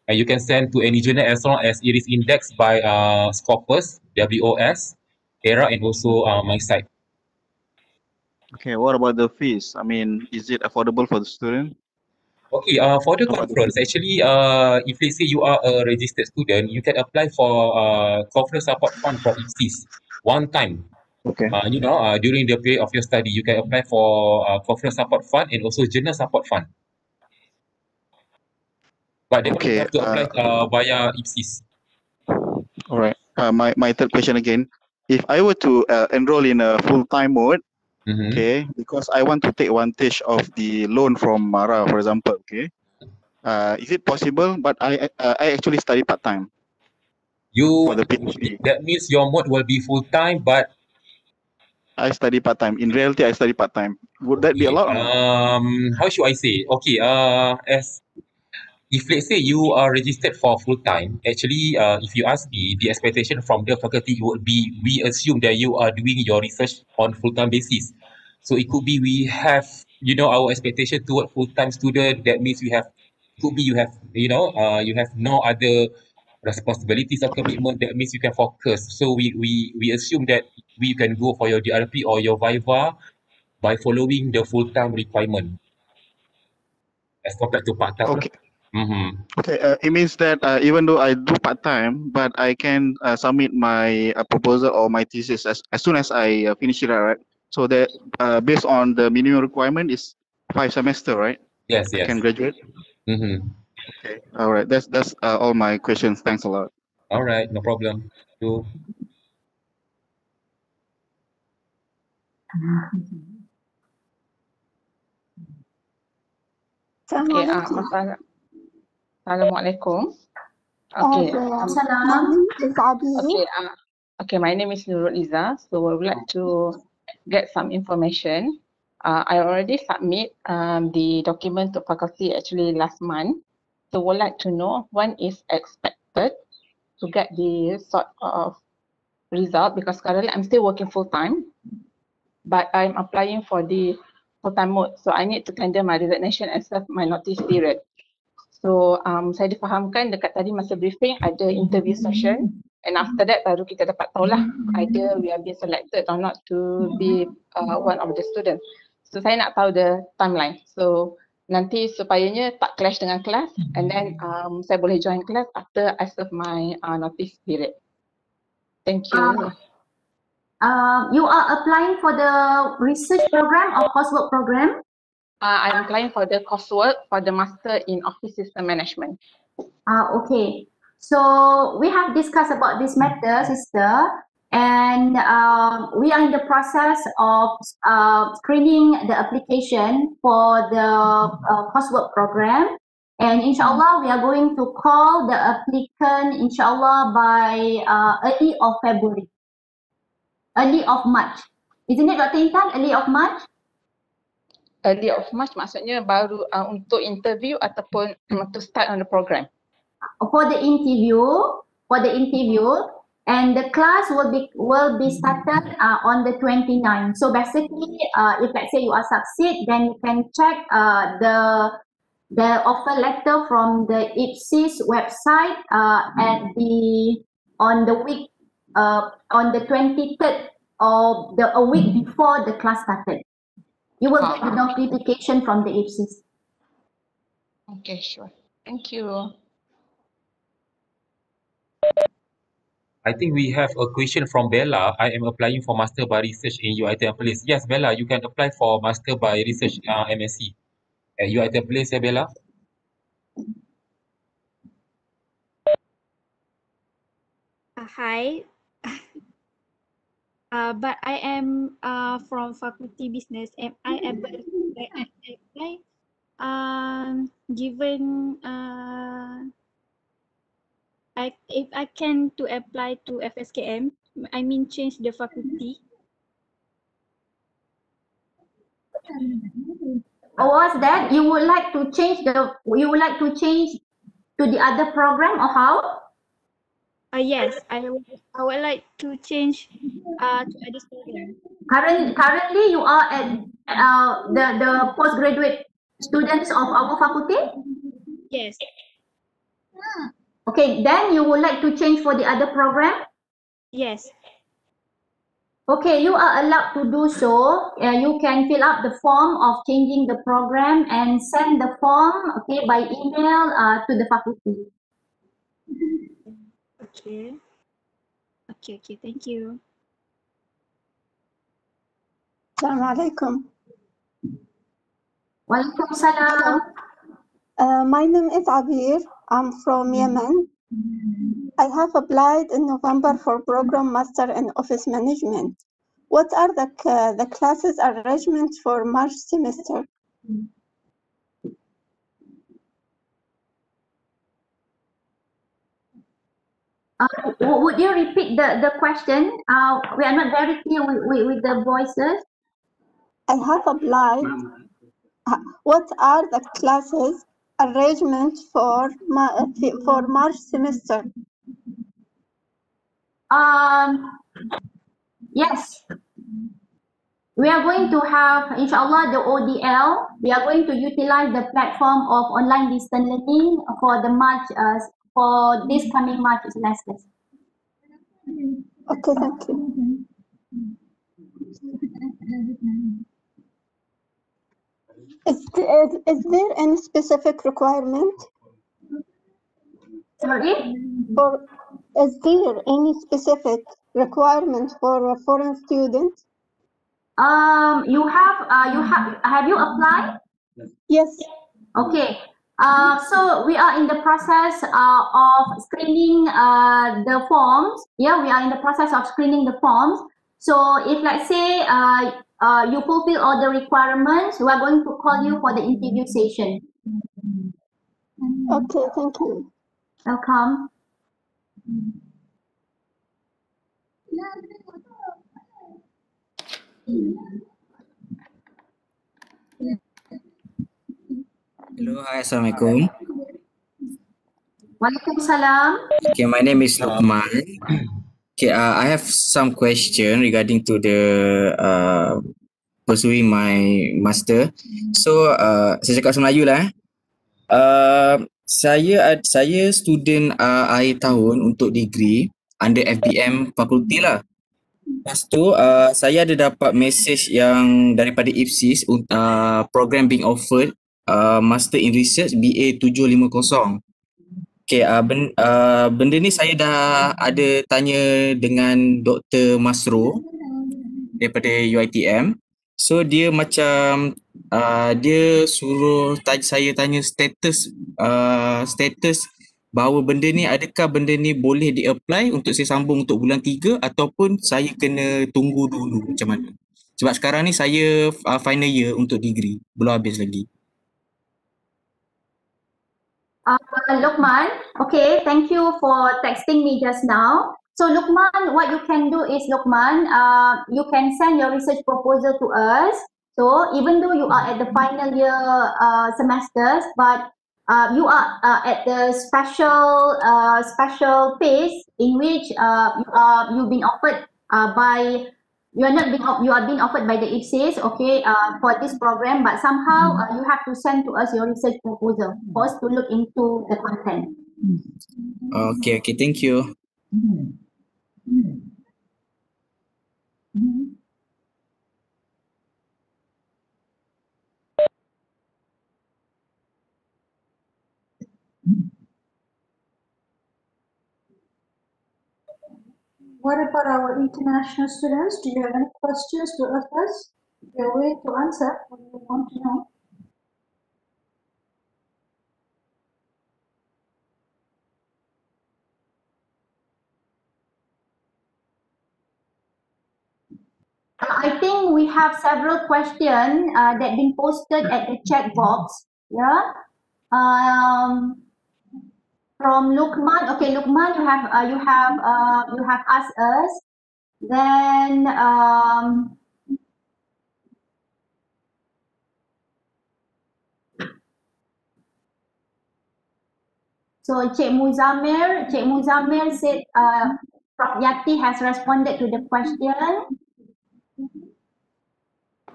and you can send to any journal as long as it is indexed by Scopus, WOS, ERA, and also my site. Okay, what about the fees? I mean, is it affordable for the student? Okay, for the How about conference, actually, if let's say you are a registered student, you can apply for conference support fund from IPSIS one time. okay. During the period of your study, you can apply for conference support fund and also journal support fund. But that one you Okay. have to apply via IPSIS. All right. My third question again. If I were to enroll in a full-time mode, Mm-hmm. okay, because I want to take advantage of the loan from Mara, for example, okay, is it possible? But I actually study part-time for the PhD. That means your mode will be full time, but I study part-time. In reality, I study part-time. Would that be okay, allowed or not? how should I say? Okay, as if let's say you are registered for full time, actually, if you ask me, the expectation from the faculty would be we assume that you are doing your research on full time basis. So it could be we have, our expectation toward full time student. That means could be you have no other responsibilities or commitment. That means you can focus. So we assume that we can go for your DRP or your Viva by following the full time requirement as compared to part time. Okay. Mm-hmm. Okay. It means that even though I do part-time, but I can submit my proposal or my thesis as soon as I finish it, right? So that based on the minimum requirement is 5 semester, right? Yes, I can yes. graduate. Mm-hmm. Okay. All right. That's all my questions. Thanks a lot. All right, no problem. So, Okay, Assalamualaikum. Okay, Salam. okay, my name is Nurul Iza. So I would like to get some information. I already submit the document to faculty actually last month. So would like to know when is expected to get the sort of result, because currently I'm still working full time, but I'm applying for the full time mode. So I need to tender my resignation and serve my notice period. So saya difahamkan dekat tadi masa briefing ada interview session, and after that baru kita dapat tahu lah either we are being selected or not to be one of the students. So saya nak tahu the timeline. So nanti supayanya tak clash dengan kelas, and then saya boleh join kelas after I serve my notice period. Thank you. You are applying for the research program or coursework program? I'm applying for the coursework for the Master in Office System Management. Okay. So we have discussed about this matter, sister, and we are in the process of screening the application for the coursework program. And inshallah, we are going to call the applicant, inshallah, by early of February. Early of March. Isn't it, Dr. Intan? Early of March? Early of March maksudnya baru untuk interview ataupun to start on the program? For the interview, and the class will be started on the 29th. So basically, if let's say you are succeed, then you can check the offer letter from the IPSIS website on the 23rd of a week before the class started. You will get the notification from the IPSIS. Okay, sure. Thank you. I think we have a question from Bella. I am applying for Master by Research in UiTM Place. Yes, Bella, you can apply for Master by Research MSc at UiTM Place, Bella. Hi. But I am from Faculty Business. Am I able to apply? Given if I can to apply to FSKM, I mean change the faculty. Was that you would like to change to the other program, or how? Yes, I would like to change to this program. Currently you are at the postgraduate students of our faculty? Yes. Okay, then you would like to change for the other program? Yes. Okay, you are allowed to do so. You can fill up the form of changing the program and send the form, okay, by email to the faculty. Okay. Okay, thank you. Assalamu alaikum. Walaikum salam. My name is Abir. I'm from Yemen. I have applied in November for Program Master in Office Management. What are the classes arrangements for March semester? Would you repeat the question? We are not very clear with the voices. I have applied. What are the classes arrangements for March semester? Yes. We are going to have, inshallah, the ODL. We are going to utilize the platform of online distance learning for the March, for this coming March semester. Okay, thank you. Is there any specific requirement? Sorry? Is there any specific requirement for a foreign student? Have you applied? Yes. Okay. So we are in the process of screening the forms. Yeah, we are in the process of screening the forms. So if, let's say, you fulfill all the requirements, we are going to call you for the interview session. Okay, thank you. Welcome. Hello, hi, Assalamualaikum. Waalaikumsalam. Okay, my name is Lukman. Okay, I have some question regarding to the pursuing my master. So, saya cakap bahasa Melayu lah. Saya student akhir tahun untuk degree under FBM fakulti lah. Lepas tu, saya ada dapat message yang daripada IPSIS program being offered Master in Research BA 750. Okay, benda ni saya dah ada tanya dengan Dr. Masro daripada UiTM. So dia macam dia suruh saya tanya status bahawa benda ni, adakah benda ni boleh di-apply untuk saya sambung untuk bulan 3 ataupun saya kena tunggu dulu macam mana? Sebab sekarang ni saya final year untuk degree, belum habis lagi. Lukman, okay, thank you for texting me just now. So Lukman, what you can do is, Lukman, you can send your research proposal to us. So even though you are at the final year semesters, but you are at the special phase in which you've been offered you are being offered by the IPSIS, okay, for this program, but somehow you have to send to us your research proposal for us to look into the content. Okay, thank you. What about our international students? Do you have any questions to ask us? We are willing to answer what you want to know. I think we have several questions that been posted at the chat box. Yeah. From Lukman. Okay, Lukman, you have asked us. Then so Cik Muzamir said Prof. Yati has responded to the question.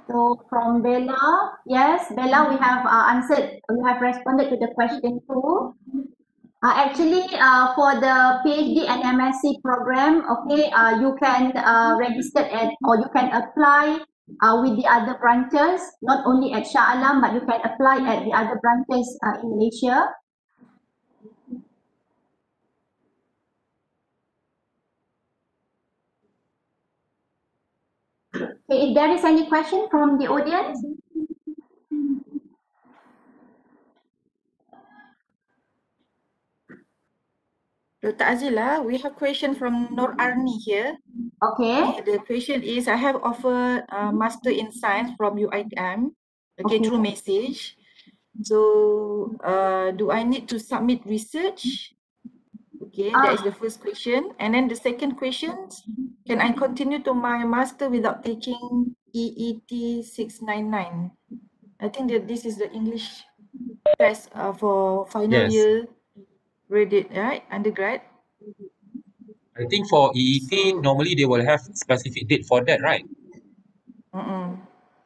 So from Bella, yes, Bella, we have responded to the question too. Actually, for the PhD and MSc program, okay, you can register at or you can apply with the other branches, not only at Shah Alam, but you can apply at the other branches in Malaysia. Okay, if there is any question from the audience. Dr. Azilah, we have question from Nur Arni here. Okay. The question is, I have offered Master in Science from UITM, okay, through message. So, do I need to submit research? Okay, that is the first question. And then the second question, can I continue to my master without taking EET 699? I think that this is the English test for final Yes. year credit, right? Undergrad. I think for EET, normally they will have specific date for that, right?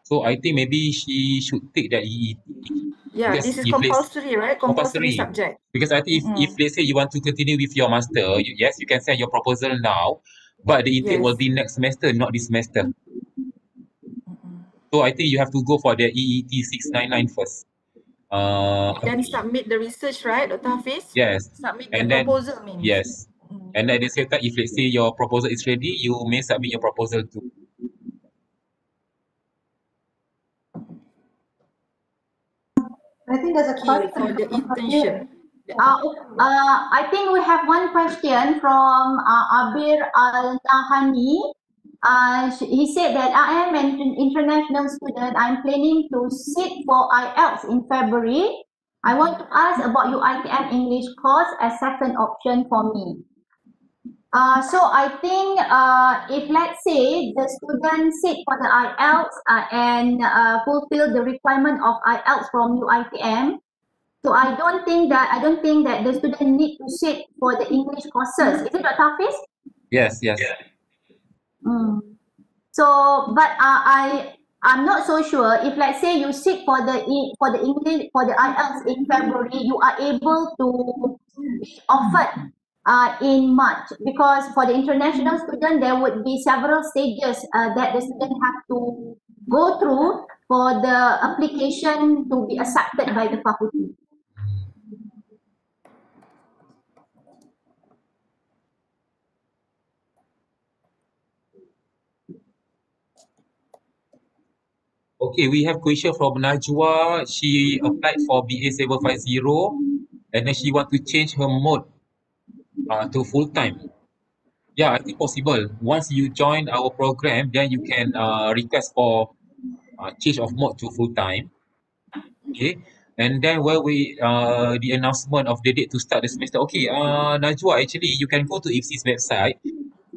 So I think maybe she should take that EET. Yeah, Because this is if compulsory, right? Compulsory subject. Because I think if let's say you want to continue with your master, yes, you can send your proposal now, but the intake will be next semester, not this semester. So I think you have to go for the EET 699 first. Then submit the research, right, Dr. Hafiz? Yes. Submit the And then, proposal means. yes. And at the same time, if let's say your proposal is ready, you may submit your proposal too. I think there's a question for the internship. I think we have one question from Abir Al-Nahani. He said that I am an international student. I'm planning to sit for IELTS in February. I want to ask about UITM English course as second option for me. So I think if let's say the student sit for the IELTS and fulfill the requirement of IELTS from UITM, so I don't think that the student need to sit for the English courses. Is it Dr. Hafiz? Yes, yes. So, but I'm not so sure if let's say you sit for the English for the IELTS in February, you are able to be offered in March, because for the international student there would be several stages that the student have to go through for the application to be accepted by the faculty. Okay, we have question from Najwa. She applied for BA 750 and then she want to change her mode to full-time. Yeah, I think possible. Once you join our program, then you can request for change of mode to full-time. Okay, and then where we the announcement of the date to start the semester. Okay, Najwa, actually you can go to IPSI's website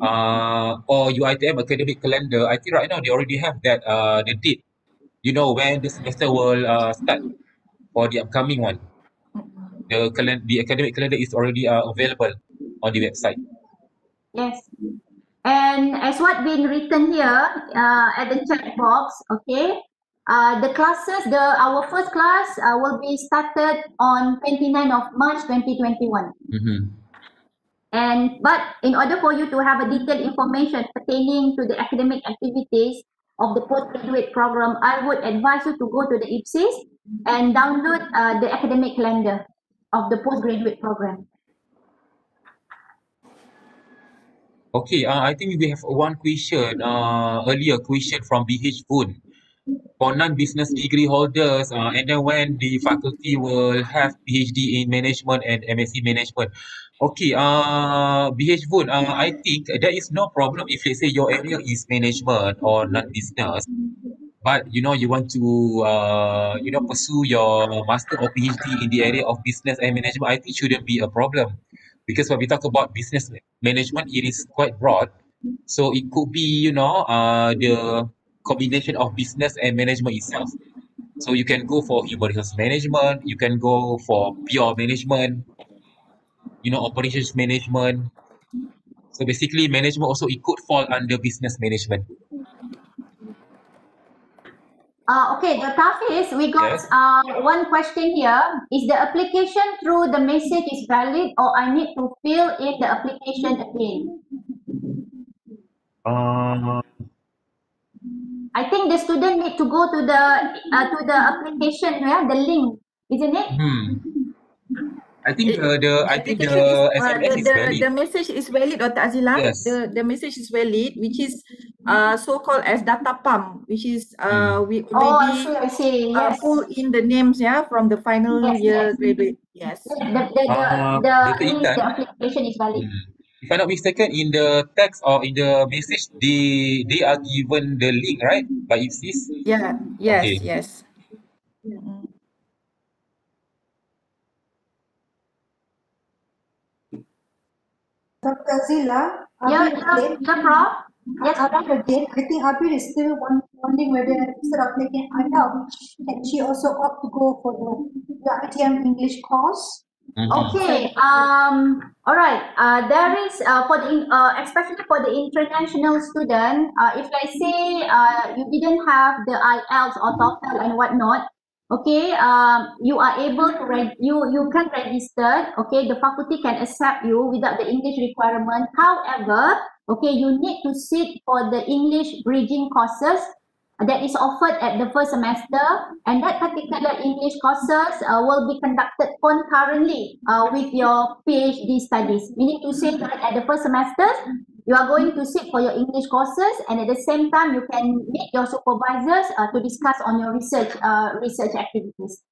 or UITM academic calendar. I think right now they already have that the date. You know when the semester will start for the upcoming one. The academic calendar is already available on the website. Yes. And as what been written here at the chat box, okay, the classes, our first class will be started on 29th of March 2021. But in order for you to have a detailed information pertaining to the academic activities of the postgraduate program, I would advise you to go to the IPSIS and download the academic calendar of the postgraduate program. Okay, I think we have one question, earlier question from BH Boon. For non-business degree holders, and then when the faculty will have PhD in management and MSc management. Okay, BH Boon, I think there is no problem if let's say your area is management or non-business, but you want to pursue your master or PhD in the area of business and management. I think shouldn't be a problem, because when we talk about business management, it is quite broad. So it could be the combination of business and management itself. So you can go for human resource management, you can go for pure management, operations management. So basically management also, it could fall under business management. Okay, the Hafiz, we got Yes. one question here. Is the application through the message is valid, or I need to fill in the application again? I think the student need to go to the application, yeah, the link, isn't it? I think the application is SMS is valid. the message is valid, Dr. Azilah. Yes. The message is valid, which is so-called as data pump, which is we Oh, already I see. Yes. pull in the names, yeah, from the final Yes, year yes. graduate. Yes. Dr. Intan, The application is valid. if I'm not mistaken, in the text or in the message, they are given the link, right? By IPSIS? Yeah. Yes. Okay. Yes. Dr. Azilah, Yeah, again. Prof. Yes, Again, I think Abir is still wondering whether instead of taking IELTS, can she also opt to go for the ITM English course? Okay. All right. There is for the especially for the international student. If let's say you didn't have the IELTS or TOEFL and whatnot, okay. You are able to you can register. Okay, the faculty can accept you without the English requirement. However, okay, you need to sit for the English bridging courses that is offered at the first semester, and that particular English courses will be conducted concurrently with your PhD studies. Meaning to say that at the first semester, you are going to sit for your English courses, and at the same time, you can meet your supervisors to discuss on your research activities.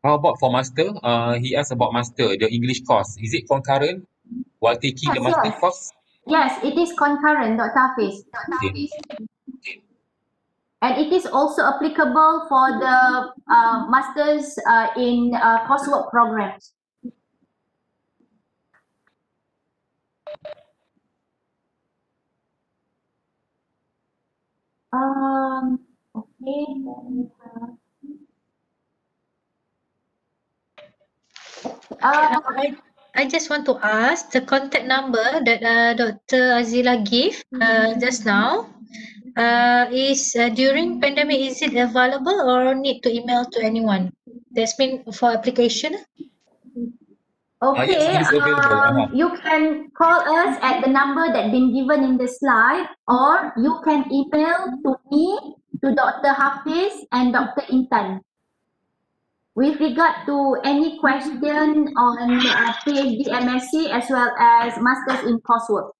How about for master? He asked about master, the English course. Is it concurrent while taking the master course? Yes, it is concurrent, Dr. Hafiz. Okay. And it is also applicable for the masters in coursework programs. Okay. I just want to ask the contact number that Dr. Azilah gave just now. Is during pandemic, is it available or need to email to anyone? That's been for application. Okay, yes, it is available. you can call us at the number that been given in the slide, or you can email to me, to Dr. Hafiz and Dr. Intan. With regard to any question on PhD, MSc, as well as Masters in Coursework.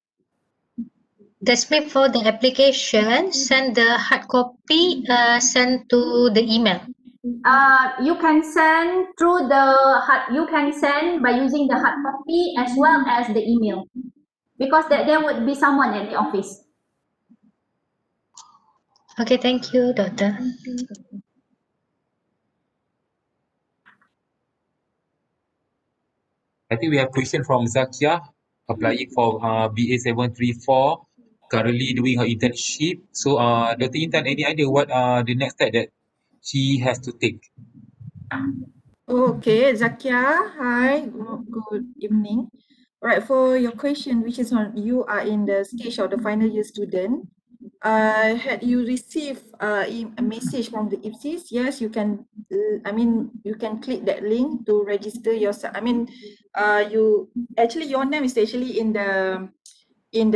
That's meant for the application, send the hard copy, send to the email. You can send through you can send by using the hard copy as well as the email, because there would be someone at the office. Okay, thank you, Doctor. I think we have question from Zakia, applying for BA 734, currently doing her internship. So, Dr. Intan, any idea what the next step that she has to take? Okay, Zakia, hi, good evening. All right, for your question, which is on you are in the stage of the final year student, had you received a message from the IPSIS? Yes, you can, you can click that link to register yourself. Your name is actually in the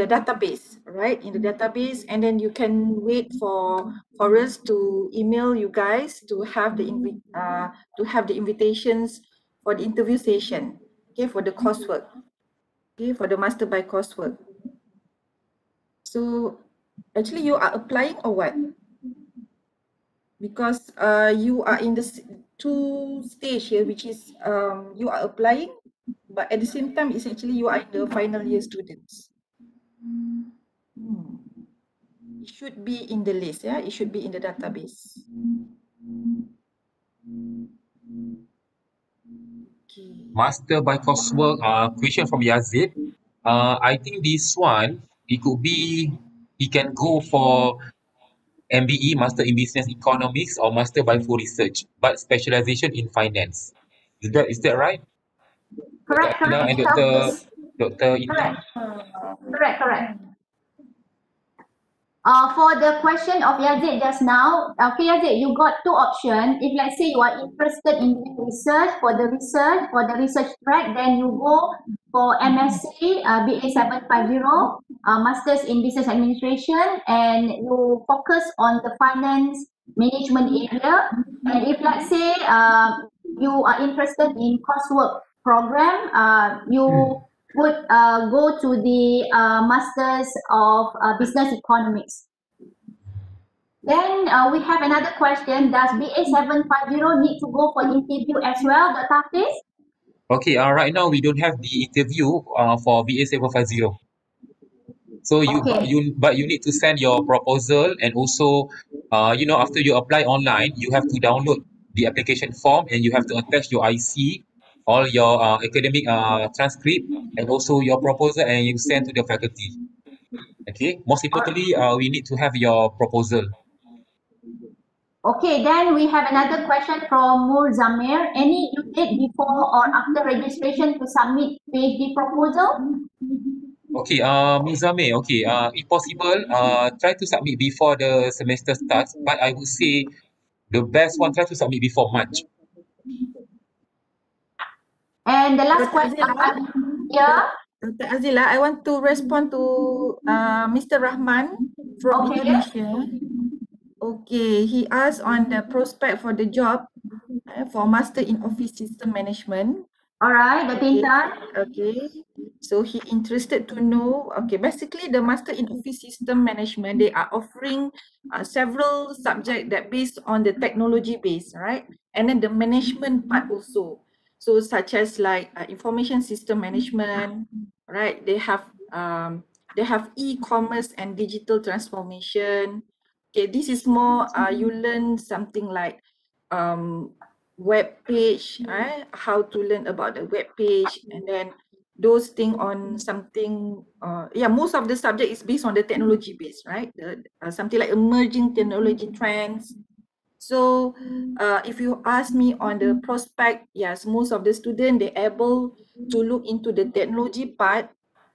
database, right? In the database, and then you can wait for us to email you guys to have the invitations for the interview session, okay, for the coursework, okay, for the master by coursework. So actually you are applying or what? Because you are in the two stage here, which is you are applying, but at the same time it's actually you are in the final year students. It should be in the list, yeah, it should be in the database. Master by coursework, question from Yazid. I think this one, it could be, he can go for MBE, Master in Business Economics, or Master by Full Research, but specialization in finance. Is that right? Correct, Dr. Azilah correct. and Yes. Dr. Intan? Correct. For the question of Yazid just now, okay Yazid, you got two options. If let's say you are interested in doing research, for the research track, then you go for MSc, BA 750, Masters in Business Administration, and you focus on the finance management area. And if let's say you are interested in coursework program, you would go to the Masters of Business Economics. Then we have another question. Does BA 750 need to go for interview as well, Dr. Hafiz? Okay, right now we don't have the interview for BA 750. So but you need to send your proposal, and also after you apply online, you have to download the application form, and you have to attach your IC, all your academic transcript, and also your proposal, and you send to the faculty. Okay, most importantly, we need to have your proposal. Okay, then we have another question from Mur Zamir. Any due date before or after registration to submit PhD proposal? Okay, Mizame, okay, if possible, try to submit before the semester starts, but I would say the best one, try to submit before March. And the last Dr. question, Azilah, Dr. Azilah, I want to respond to Mr. Rahman from Indonesia. Okay, he asked on the prospect for the job for Master in Office System Management. Alright, the Tintan. Okay, so he interested to know, okay, basically the Master in Office System Management, they are offering several subjects that based on the technology base, right? And then the management part also. So such as like information system management, right? They have e-commerce and digital transformation. Okay, this is more you learn something like web page, how to learn about the web page, and then those things on something, most of the subject is based on the technology base, right? Something like emerging technology trends. So if you ask me on the prospect, yes, most of the students, they're able to look into the technology part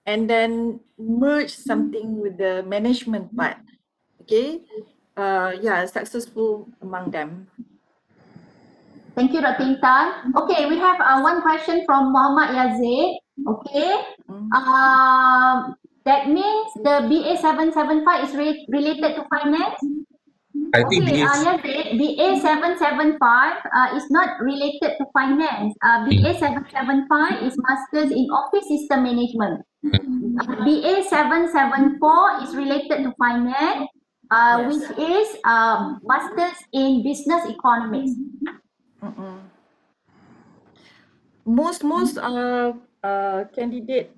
and then merge something with the management part. Okay, successful among them. Thank you, Dr. Intan. Okay, we have one question from Muhammad Yazid. Okay, that means the BA 775 is related to finance? I think Yazid, BA 775 is not related to finance. BA 775 is Masters in Office System Management. BA 774 is related to finance, which is Masters in Business Economics. Most candidate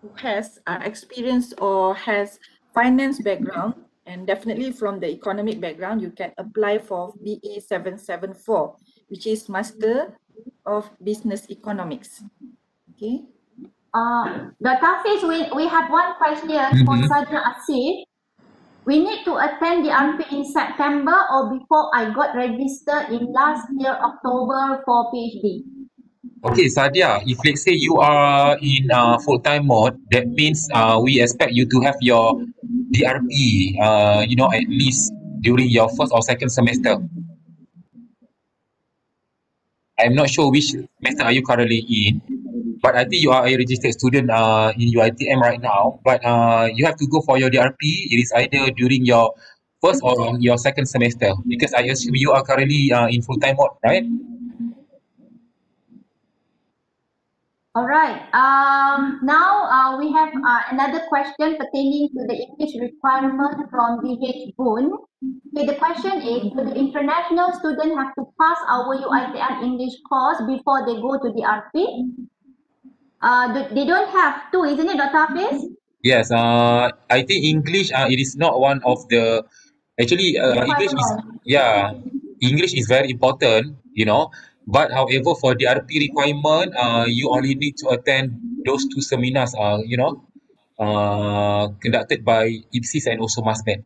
who has experience or has finance background, and definitely from the economic background, you can apply for BA 774, which is Master of Business Economics. Okay. Dr. Hafiz, we have one question for Sadia Asif. We need to attend the RP in September or before I got registered in last year October for PhD. Okay, Sadia, if let's say you are in full-time mode, that means we expect you to have your DRP, at least during your first or second semester. I'm not sure which semester are you currently in, but I think you are a registered student in UiTM right now. But you have to go for your DRP. It is either during your first or your second semester, because I assume you are currently in full-time mode, right? All right. Now we have another question pertaining to the English requirement from DH Boone. Okay, the question is, do the international students have to pass our UiTM English course before they go to the RP? They don't have to, isn't it, Dr. Hafiz? Yes. I think English. It is not one of the. Actually, English is very important. But however, for the RP requirement, you only need to attend those two seminars. Conducted by IPSIS and also MASMED.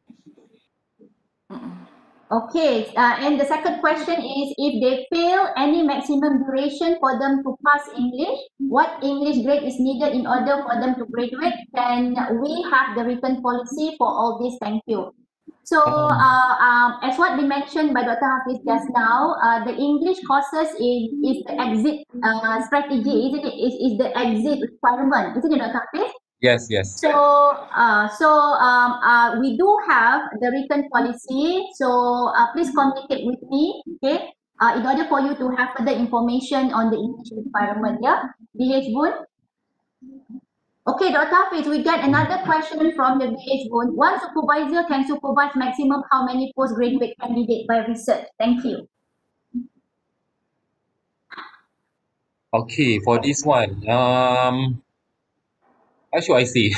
Okay, and the second question is, if they fail any maximum duration for them to pass English, what English grade is needed in order for them to graduate? Can we have the written policy for all this? Thank you. So, as what we mentioned by Dr. Hafiz just now, the English courses is the exit strategy, isn't it? Is the exit requirement, isn't it, Dr. Hafiz? Yes, yes. So, we do have the written policy. So, please communicate with me, okay? In order for you to have further information on the English requirement, yeah? BH Boon? Okay, Dr. Hafiz, we get another question from the BH Boon. One supervisor can supervise maximum how many postgraduate candidates by research? Thank you. Okay, for this one, how should I say?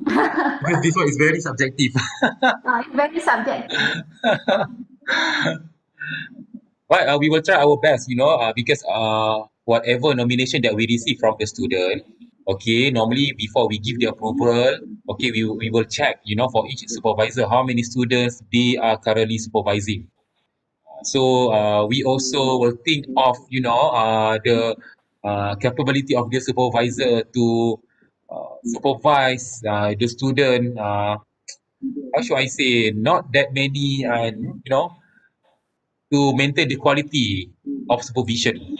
Because this one is very subjective. It's very subjective. But we will try our best, because whatever nomination that we receive from the student, okay, normally before we give the approval, okay, we will check, for each supervisor, how many students they are currently supervising. So we also will think of, the capability of the supervisor to supervise the student. How should I say? Not that many, to maintain the quality of supervision.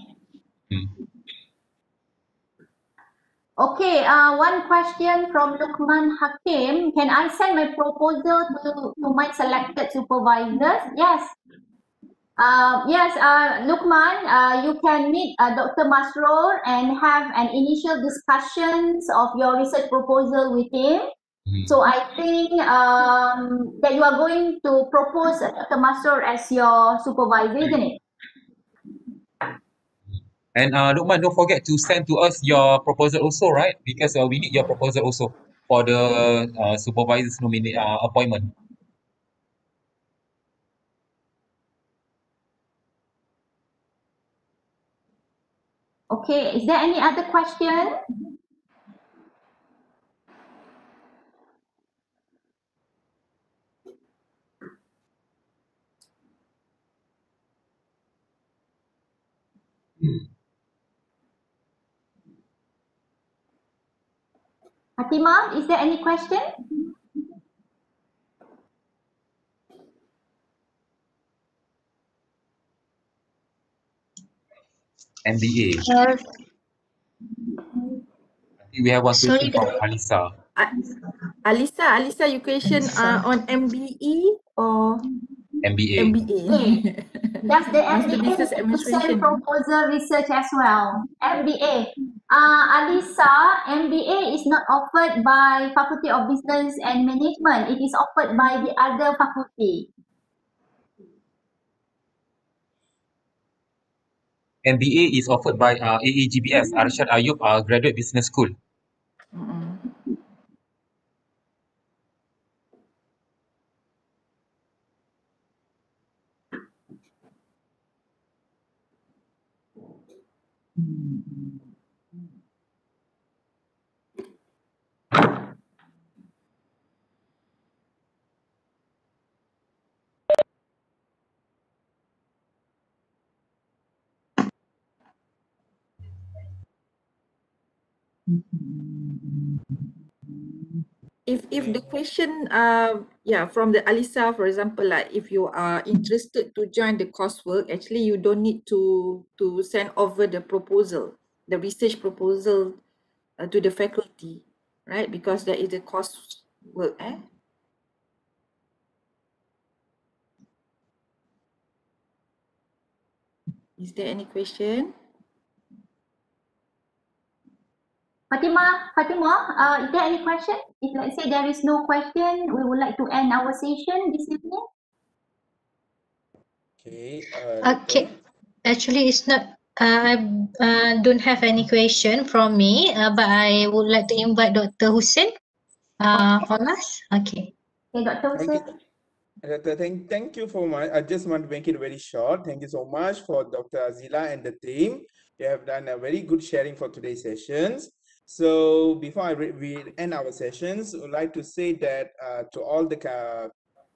Okay, one question from Lukman Hakim. Can I send my proposal to my selected supervisors? Yes. Yes, Lukman, you can meet Dr. Masroor and have an initial discussions of your research proposal with him. So I think that you are going to propose Dr. Masroor as your supervisor, isn't it? And Lukman, don't forget to send to us your proposal also, right? Because we need your proposal also for the supervisor's appointment. Okay, is there any other question? Fatima, is there any question? MBA. Yes. We have one question Sorry, from Alisa. Alisa, your question on MBE or MBA. MBA? Does the Master MBA Business send Administration. proposal research as well? MBA. Alisa, MBA is not offered by Faculty of Business and Management. It is offered by the other faculty. MBA is offered by AAGBS, Arshad Ayub Graduate Business School. If the question from the Alisa, for example, like if you are interested to join the coursework, actually you don't need to send over the proposal, the research proposal to the faculty, right? Because there is a coursework. Is there any question? Fatima, is there any question? If let's say there is no question, we would like to end our session this evening. Okay. Okay. Actually, it's not. I don't have any question from me, but I would like to invite Dr. Hussein for us. Okay. Okay, Dr. Hussein. Thank you for my. I just want to make it very short. Thank you so much for Dr. Azilah and the team. You have done a very good sharing for today's sessions. So before we end our sessions, I would like to say that to all the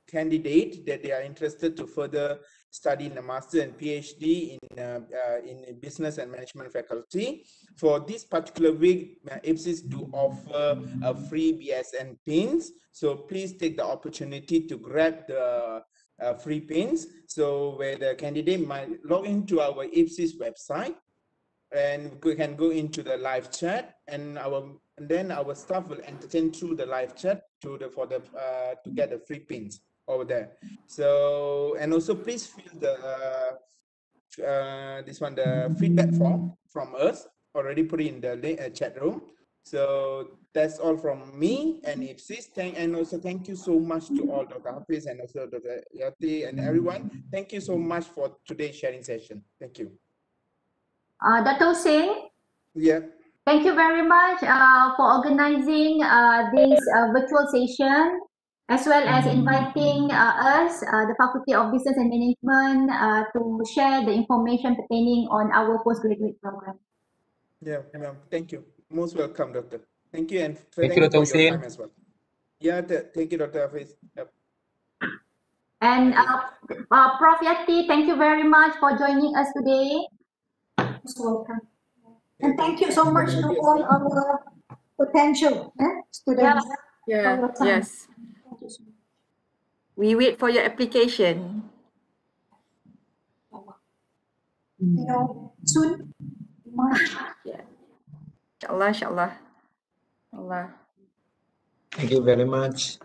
candidate that they are interested to further study in a master and PhD in business and management faculty. For this particular week, IPSIS do offer a free BSN pins. So please take the opportunity to grab the free pins. So where the candidate might log into our IPSIS website, and we can go into the live chat, and then our staff will entertain through the live chat to get the free pins over there. So, and also please fill the the feedback form from us, already put in the chat room. So that's all from me and IPSIS. And also thank you so much to all Dr. Hafiz and also Dr. Yati and everyone. Thank you so much for today's sharing session. Thank you. Dr. Hussein? Yeah. Thank you very much for organizing this virtual session, as well as inviting us, the Faculty of Business and Management, to share the information pertaining on our postgraduate program. Yeah, thank you. Most welcome, Doctor. Thank you, and Thank you, Dr. for your Hussein. time as well. Yeah, thank you, Dr. Hafiz. Yep. And Prof. Yati, thank you very much for joining us today. Most welcome. And thank you so much to all our potential students for your time. Yes. Thank you so much. We wait for your application. You know, soon, March. Yeah. Inshallah, inshallah. Allah. Thank you very much.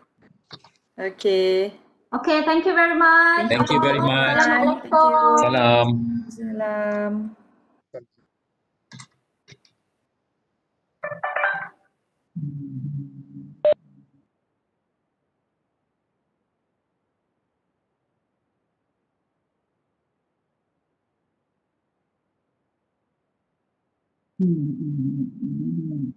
Okay. Okay, thank you very much. Thank you very much. Thank you. Salam. Salam. Hmm.